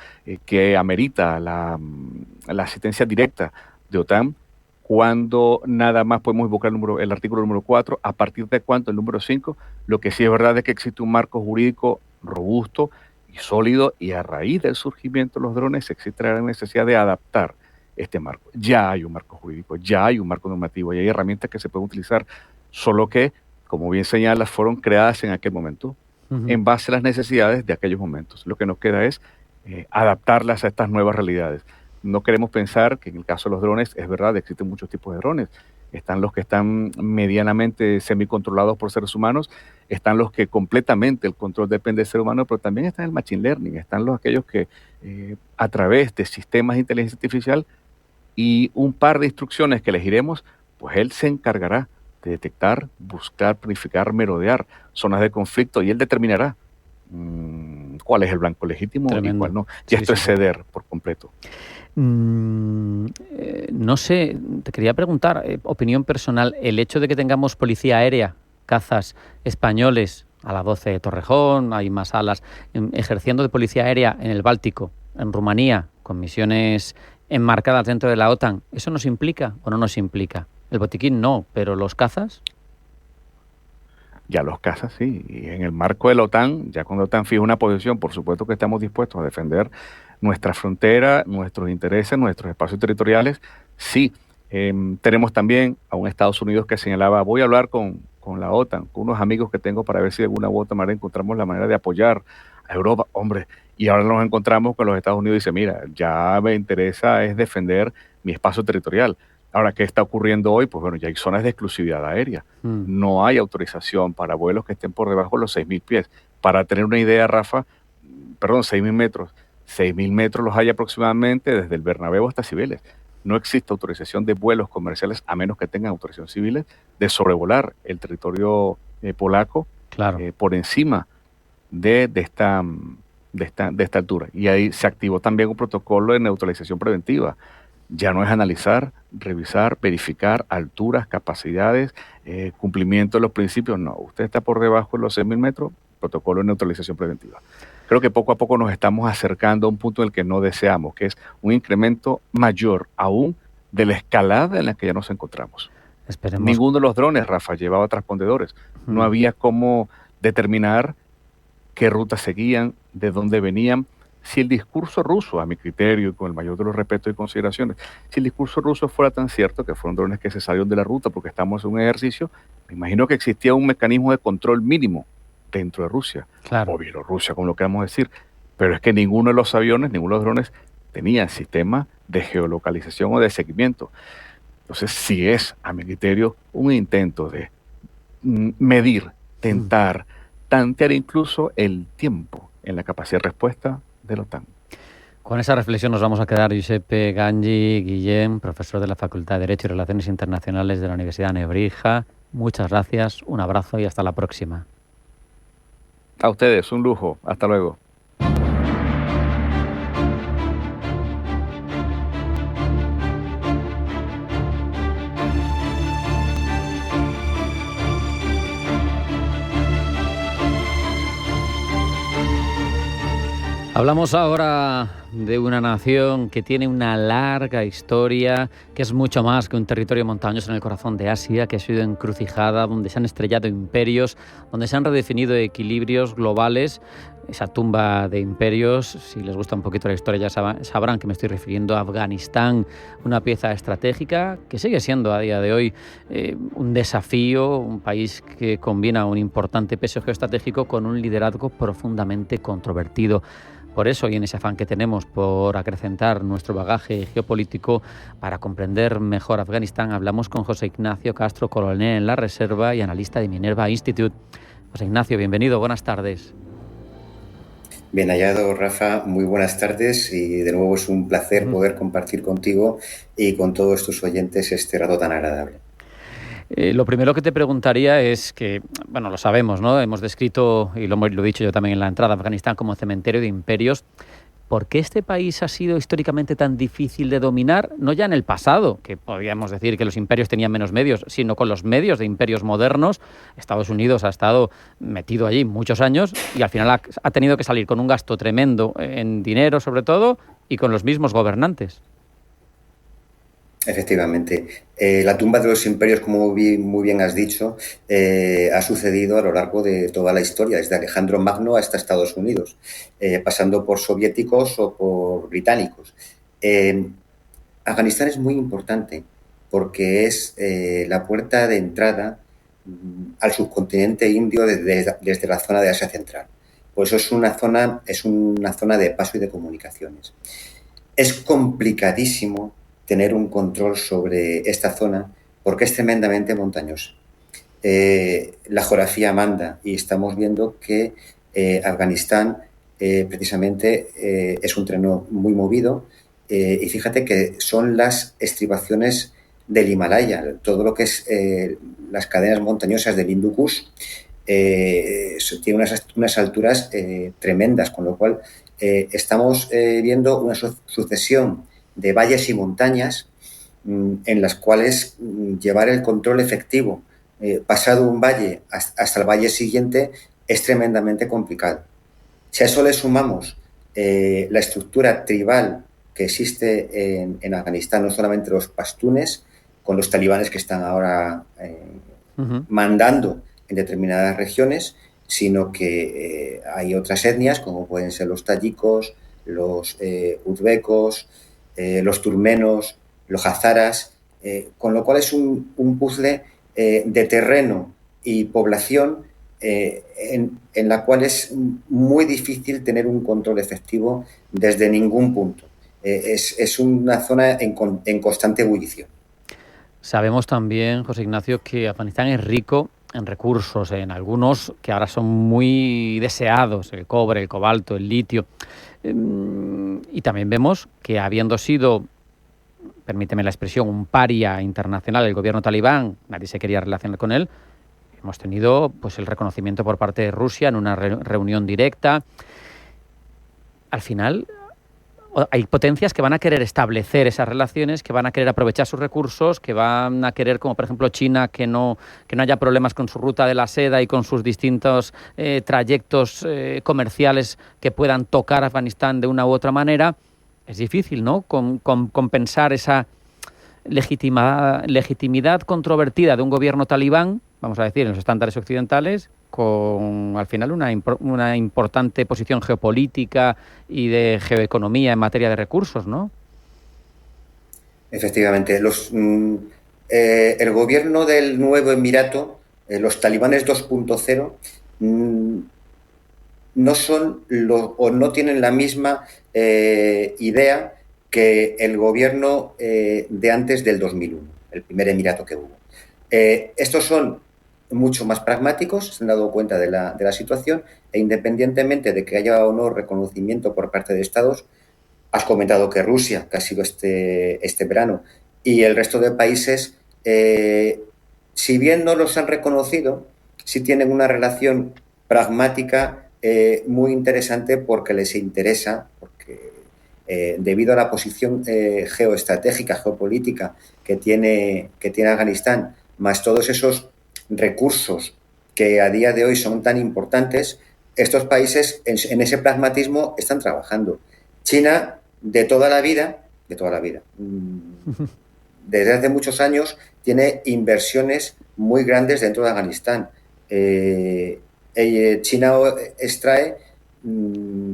que amerita la asistencia directa de OTAN, cuando nada más podemos invocar el artículo número 4, a partir de cuánto el número 5. Lo que sí es verdad es que existe un marco jurídico robusto y sólido, y a raíz del surgimiento de los drones existe la necesidad de adaptar este marco. Ya hay un marco jurídico, ya hay un marco normativo, y hay herramientas que se pueden utilizar, solo que, como bien señalas, fueron creadas en aquel momento, en base a las necesidades de aquellos momentos. Lo que nos queda es adaptarlas a estas nuevas realidades. No queremos pensar que en el caso de los drones, es verdad, existen muchos tipos de drones. Están los que están medianamente semicontrolados por seres humanos, están los que completamente el control depende del ser humano, pero también está el machine learning, están aquellos que a través de sistemas de inteligencia artificial y un par de instrucciones que elegiremos, pues él se encargará de detectar, buscar, planificar, merodear zonas de conflicto, y él determinará cuál es el blanco legítimo y cuál no. Y esto es ceder por completo. No sé, te quería preguntar, opinión personal, el hecho de que tengamos policía aérea, cazas españoles a la 12 de Torrejón, hay más alas, ejerciendo de policía aérea en el Báltico, en Rumanía, con misiones enmarcadas dentro de la OTAN, ¿eso nos implica o no nos implica? El botiquín no, pero los cazas. Ya los cazas, sí. Y en el marco de la OTAN, ya cuando la OTAN fija una posición, por supuesto que estamos dispuestos a defender nuestra frontera, nuestros intereses, nuestros espacios territoriales. Sí, tenemos también a un Estados Unidos que señalaba, voy a hablar con la OTAN, con unos amigos que tengo para ver si de alguna u otra manera encontramos la manera de apoyar a Europa. Hombre, y ahora nos encontramos con los Estados Unidos y dice, mira, ya me interesa es defender mi espacio territorial. Ahora, ¿qué está ocurriendo hoy? Pues bueno, ya hay zonas de exclusividad aérea. No hay autorización para vuelos que estén por debajo de los 6.000 pies. Para tener una idea, Rafa, 6.000 metros. 6.000 metros los hay aproximadamente desde el Bernabéu hasta Cibeles. no existe autorización de vuelos comerciales, a menos que tengan autorización civiles, de sobrevolar el territorio polaco por encima de esta altura. Y ahí se activó también un protocolo de neutralización preventiva. Ya no es analizar, revisar, verificar alturas, capacidades, cumplimiento de los principios. No, usted está por debajo de los 6.000 metros, protocolo de neutralización preventiva. Creo que poco a poco nos estamos acercando a un punto en el que no deseamos, que es un incremento mayor aún de la escalada en la que ya nos encontramos. Esperemos. Ninguno de los drones, Rafa, llevaba transpondedores. No había cómo determinar qué rutas seguían, de dónde venían. Si el discurso ruso, a mi criterio y con el mayor de los respetos y consideraciones, si el discurso ruso fuera tan cierto que fueron drones que se salieron de la ruta porque estamos en un ejercicio, me imagino que existía un mecanismo de control mínimo dentro de Rusia, o Bielorrusia, como lo queramos decir, pero es que ninguno de los aviones, ninguno de los drones tenía sistema de geolocalización o de seguimiento. Entonces, sí es, a mi criterio, un intento de medir, tentar, tantear incluso el tiempo en la capacidad de respuesta de la OTAN. Con esa reflexión nos vamos a quedar. Giuseppe Gangi Guillén, profesor de la Facultad de Derecho y Relaciones Internacionales de la Universidad Nebrija. Muchas gracias, un abrazo y hasta la próxima. A ustedes, un lujo. Hasta luego. Hablamos ahora de una nación que tiene una larga historia, que es mucho más que un territorio montañoso en el corazón de Asia, que ha sido encrucijada, donde se han estrellado imperios, donde se han redefinido equilibrios globales, esa tumba de imperios. Si les gusta un poquito la historia ya sabrán que me estoy refiriendo a Afganistán, una pieza estratégica que sigue siendo a día de hoy un desafío, un país que combina un importante peso geoestratégico con un liderazgo profundamente controvertido. Por eso, y en ese afán que tenemos por acrecentar nuestro bagaje geopolítico para comprender mejor Afganistán, hablamos con José Ignacio Castro, coronel en la Reserva y analista de Minerva Institute. José Ignacio, bienvenido, buenas tardes. Bien hallado, Rafa, muy buenas tardes y de nuevo es un placer poder compartir contigo y con todos tus oyentes este rato tan agradable. Lo primero que te preguntaría es que, bueno, lo sabemos, ¿no? Hemos descrito, y lo he dicho yo también en la entrada, Afganistán como cementerio de imperios. ¿Por qué este país ha sido históricamente tan difícil de dominar? No ya en el pasado, que podríamos decir que los imperios tenían menos medios, sino con los medios de imperios modernos. Estados Unidos ha estado metido allí muchos años y al final ha tenido que salir con un gasto tremendo en dinero, sobre todo, y con los mismos gobernantes. Efectivamente. La tumba de los imperios, como muy bien has dicho, ha sucedido a lo largo de toda la historia, desde Alejandro Magno hasta Estados Unidos, pasando por soviéticos o por británicos. Afganistán es muy importante porque es la puerta de entrada al subcontinente indio desde la zona de Asia Central. Por eso es una zona de paso y de comunicaciones. Es complicadísimo tener un control sobre esta zona porque es tremendamente montañosa. La geografía manda y estamos viendo que Afganistán precisamente es un terreno muy movido y fíjate que son las estribaciones del Himalaya, todo lo que es las cadenas montañosas del Hindu Kush tiene unas alturas tremendas, con lo cual estamos viendo una sucesión de valles y montañas en las cuales llevar el control efectivo pasado un valle hasta el valle siguiente es tremendamente complicado. Si a eso le sumamos la estructura tribal que existe en Afganistán, no solamente los pastunes, con los talibanes que están ahora mandando en determinadas regiones, sino que hay otras etnias, como pueden ser los tayikos, los uzbekos, los turmenos, los hazaras, con lo cual es un puzzle de terreno y población en la cual es muy difícil tener un control efectivo desde ningún punto. Es una zona en constante ebullición. Sabemos también, José Ignacio, que Afganistán es rico en recursos, en algunos que ahora son muy deseados, el cobre, el cobalto, el litio. Y también vemos que habiendo sido permíteme la expresión, un paria internacional, el gobierno talibán, nadie se quería relacionar con él. Hemos tenido pues el reconocimiento por parte de Rusia en una reunión directa. Al final hay potencias que van a querer establecer esas relaciones, que van a querer aprovechar sus recursos, que van a querer, como por ejemplo China, que no haya problemas con su ruta de la seda y con sus distintos trayectos comerciales que puedan tocar a Afganistán de una u otra manera. Es difícil, ¿no?, compensar esa legitimidad controvertida de un gobierno talibán, vamos a decir, en los estándares occidentales, con al final una importante posición geopolítica y de geoeconomía en materia de recursos, ¿no? Efectivamente. El gobierno del nuevo Emirato, los talibanes 2.0, no son o no tienen la misma idea que el gobierno de antes del 2001, el primer Emirato que hubo. Estos son mucho más pragmáticos, se han dado cuenta de la situación, e independientemente de que haya o no reconocimiento por parte de Estados, has comentado que Rusia, que ha sido este verano, y el resto de países, si bien no los han reconocido, sí tienen una relación pragmática muy interesante, porque les interesa, porque debido a la posición geoestratégica, geopolítica que tiene Afganistán, más todos esos recursos que a día de hoy son tan importantes, estos países en ese pragmatismo están trabajando. China, de toda la vida, desde hace muchos años, tiene inversiones muy grandes dentro de Afganistán. China extrae,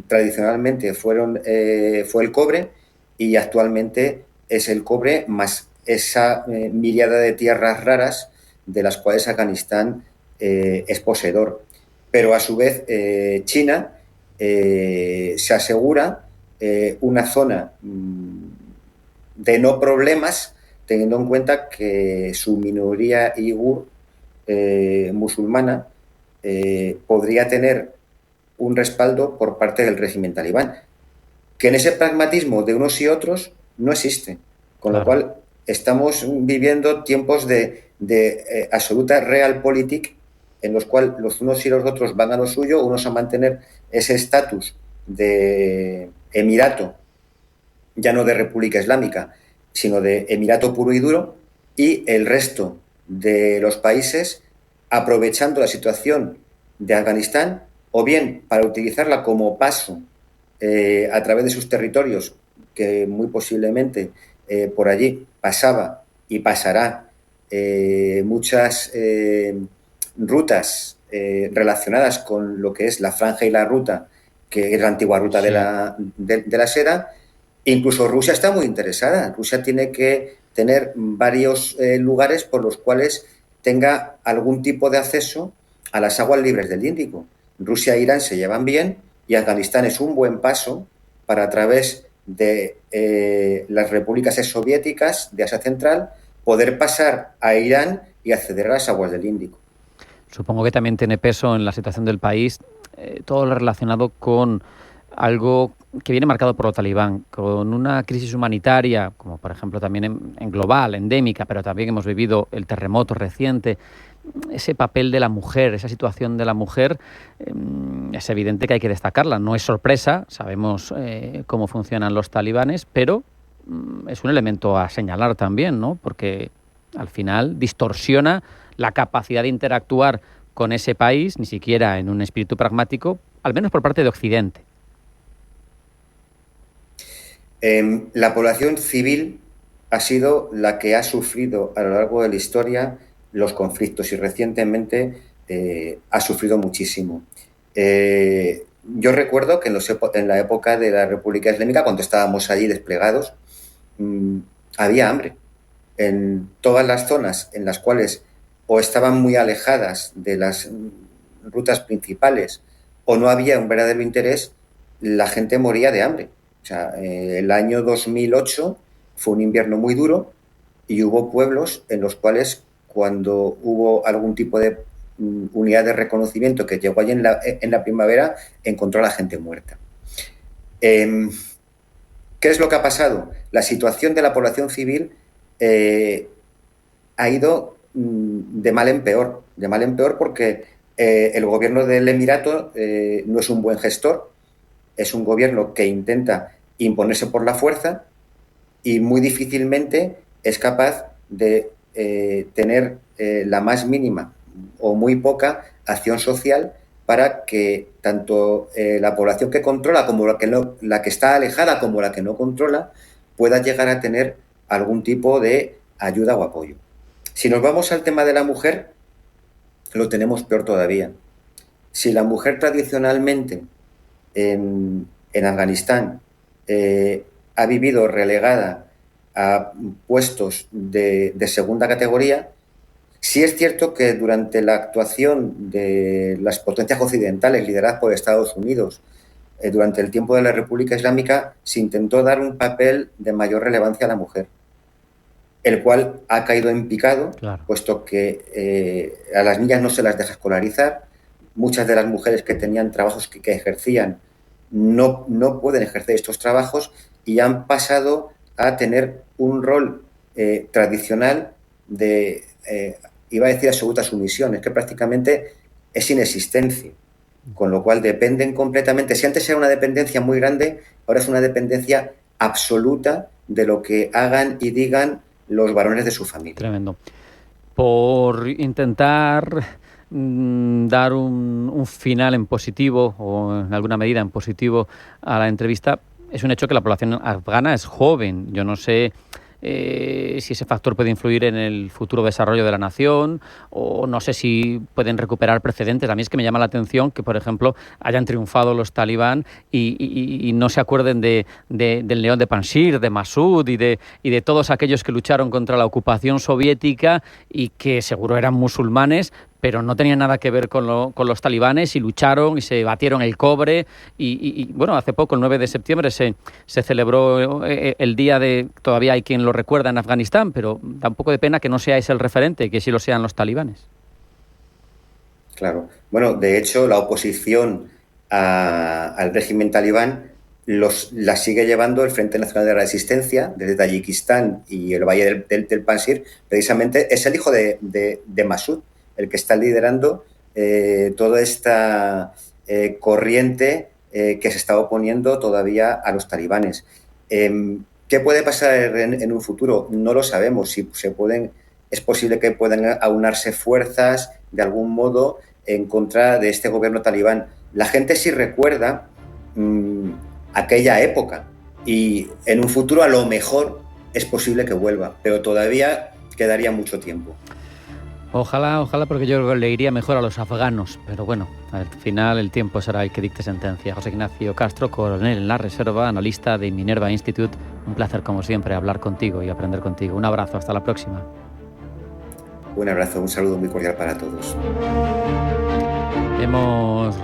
tradicionalmente fue el cobre, y actualmente es el cobre más esa miríada de tierras raras de las cuales Afganistán es poseedor. Pero a su vez China se asegura una zona de no problemas, teniendo en cuenta que su minoría uigur musulmana podría tener un respaldo por parte del régimen talibán, que en ese pragmatismo de unos y otros no existe, con lo cual estamos viviendo tiempos de absoluta realpolitik, en los cuales los unos y los otros van a lo suyo, unos a mantener ese estatus de emirato, ya no de república islámica, sino de emirato puro y duro, y el resto de los países aprovechando la situación de Afganistán, o bien para utilizarla como paso a través de sus territorios, que muy posiblemente por allí pasaba y pasará muchas rutas relacionadas con lo que es la franja y la ruta, que es la antigua ruta de la seda. Incluso Rusia está muy interesada. Rusia tiene que tener varios lugares por los cuales tenga algún tipo de acceso a las aguas libres del Índico. Rusia e Irán se llevan bien, y Afganistán es un buen paso para, a través de las repúblicas exsoviéticas de Asia Central, poder pasar a Irán y acceder a las aguas del Índico. Supongo que también tiene peso en la situación del país todo lo relacionado con algo que viene marcado por los talibán, con una crisis humanitaria, como por ejemplo también en global, endémica, pero también hemos vivido el terremoto reciente. Ese papel de la mujer, esa situación de la mujer, es evidente que hay que destacarla. No es sorpresa, sabemos cómo funcionan los talibanes, pero es un elemento a señalar también, ¿no? Porque al final distorsiona la capacidad de interactuar con ese país, ni siquiera en un espíritu pragmático, al menos por parte de Occidente. La población civil ha sido la que ha sufrido a lo largo de la historia los conflictos, y recientemente ha sufrido muchísimo. Yo recuerdo que en la época de la República Islámica, cuando estábamos allí desplegados, había hambre. En todas las zonas en las cuales o estaban muy alejadas de las rutas principales o no había un verdadero interés, la gente moría de hambre. O sea, el año 2008 fue un invierno muy duro, y hubo pueblos en los cuales, cuando hubo algún tipo de unidad de reconocimiento que llegó allí en la primavera, encontró a la gente muerta. ¿Qué ¿Qué es lo que ha pasado? La situación de la población civil ha ido de mal en peor porque el gobierno del Emirato no es un buen gestor, es un gobierno que intenta imponerse por la fuerza y muy difícilmente es capaz de tener la más mínima o muy poca acción social para que tanto la población que controla como la que está alejada como la que no controla pueda llegar a tener algún tipo de ayuda o apoyo. Si nos vamos al tema de la mujer, lo tenemos peor todavía. Si la mujer tradicionalmente en Afganistán ha vivido relegada a puestos de segunda categoría, sí es cierto que durante la actuación de las potencias occidentales lideradas por Estados Unidos durante el tiempo de la República Islámica se intentó dar un papel de mayor relevancia a la mujer, el cual ha caído en picado, claro, puesto que a las niñas no se las deja escolarizar. Muchas de las mujeres que tenían trabajos que ejercían no pueden ejercer estos trabajos y han pasado a tener un rol tradicional de, iba a decir absoluta sumisión, es que prácticamente es inexistencia, con lo cual dependen completamente. Si antes era una dependencia muy grande, ahora es una dependencia absoluta de lo que hagan y digan los varones de su familia. Tremendo. Por intentar dar un final en positivo o en alguna medida en positivo a la entrevista, es un hecho que la población afgana es joven. Yo no sé si ese factor puede influir en el futuro desarrollo de la nación o no sé si pueden recuperar precedentes. A mí es que me llama la atención que, por ejemplo, hayan triunfado los talibán y no se acuerden del León de Panjshir, de Massoud y de todos aquellos que lucharon contra la ocupación soviética y que seguro eran musulmanes, pero no tenían nada que ver con los talibanes y lucharon y se batieron el cobre. Y bueno, hace poco, el 9 de septiembre, se celebró el día de... Todavía hay quien lo recuerda en Afganistán, pero da un poco de pena que no seáis el referente, que sí lo sean los talibanes. Claro. Bueno, de hecho, la oposición al régimen talibán la sigue llevando el Frente Nacional de Resistencia desde Tayikistán y el Valle del Panjshir. Precisamente es el hijo de Massoud el que está liderando toda esta corriente que se está oponiendo todavía a los talibanes. ¿Qué puede pasar en un futuro? No lo sabemos. Si es posible que puedan aunarse fuerzas de algún modo en contra de este gobierno talibán. La gente sí recuerda aquella época y en un futuro a lo mejor es posible que vuelva, pero todavía quedaría mucho tiempo. Ojalá, porque yo le iría mejor a los afganos, pero bueno, al final el tiempo será el que dicte sentencia. José Ignacio Castro, coronel en la Reserva, analista de Minerva Institute. Un placer, como siempre, hablar contigo y aprender contigo. Un abrazo, hasta la próxima. Un abrazo, un saludo muy cordial para todos. Hemos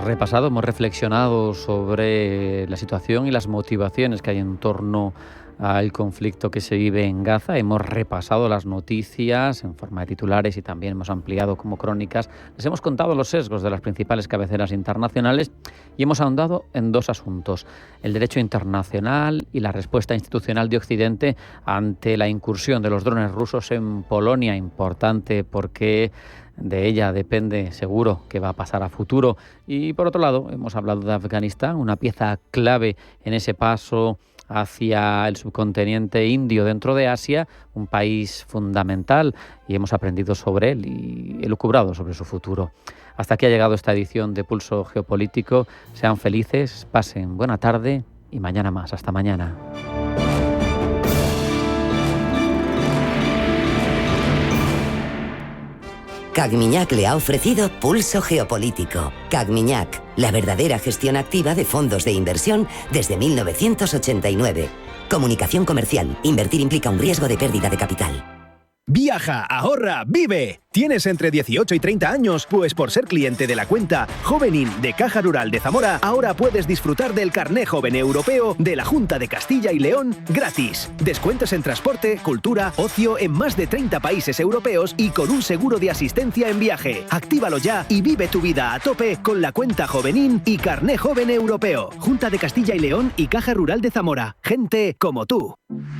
reflexionado sobre la situación y las motivaciones que hay en torno al conflicto que se vive en Gaza. Hemos repasado las noticias en forma de titulares y también hemos ampliado como crónicas. Les hemos contado los sesgos de las principales cabeceras internacionales y hemos ahondado en dos asuntos: el derecho internacional y la respuesta institucional de Occidente ante la incursión de los drones rusos en Polonia. Importante porque de ella depende seguro qué va a pasar a futuro. Y por otro lado, hemos hablado de Afganistán, una pieza clave en ese paso hacia el subcontinente indio dentro de Asia, un país fundamental, y hemos aprendido sobre él y elucubrado sobre su futuro. Hasta aquí ha llegado esta edición de Pulso Geopolítico. Sean felices, pasen buena tarde y mañana más. Hasta mañana. Cagmiñac le ha ofrecido Pulso Geopolítico. Cagmiñac, la verdadera gestión activa de fondos de inversión desde 1989. Comunicación comercial. Invertir implica un riesgo de pérdida de capital. Viaja, ahorra, vive. ¿Tienes entre 18 y 30 años? Pues por ser cliente de la cuenta Jovenin de Caja Rural de Zamora, ahora puedes disfrutar del Carné Joven Europeo de la Junta de Castilla y León gratis. Descuentos en transporte, cultura, ocio en más de 30 países europeos y con un seguro de asistencia en viaje. Actívalo ya y vive tu vida a tope con la cuenta Jovenin y Carné Joven Europeo. Junta de Castilla y León y Caja Rural de Zamora. Gente como tú.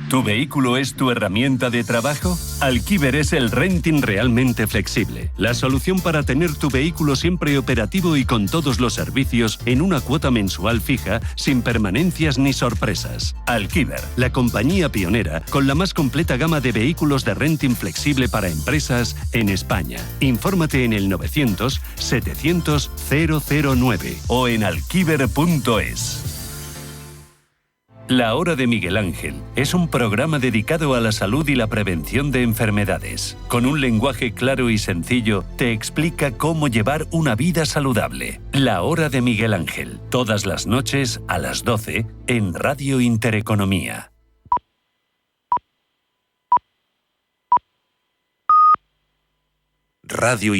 ¿Tu vehículo es tu herramienta de trabajo? Alquiver es el renting realmente flexible. La solución para tener tu vehículo siempre operativo y con todos los servicios en una cuota mensual fija, sin permanencias ni sorpresas. Alquiver, la compañía pionera con la más completa gama de vehículos de renting flexible para empresas en España. Infórmate en el 900 700 009 o en alquiver.es. La Hora de Miguel Ángel es un programa dedicado a la salud y la prevención de enfermedades. Con un lenguaje claro y sencillo, te explica cómo llevar una vida saludable. La Hora de Miguel Ángel, todas las noches a las 12 en Radio Intereconomía. Radio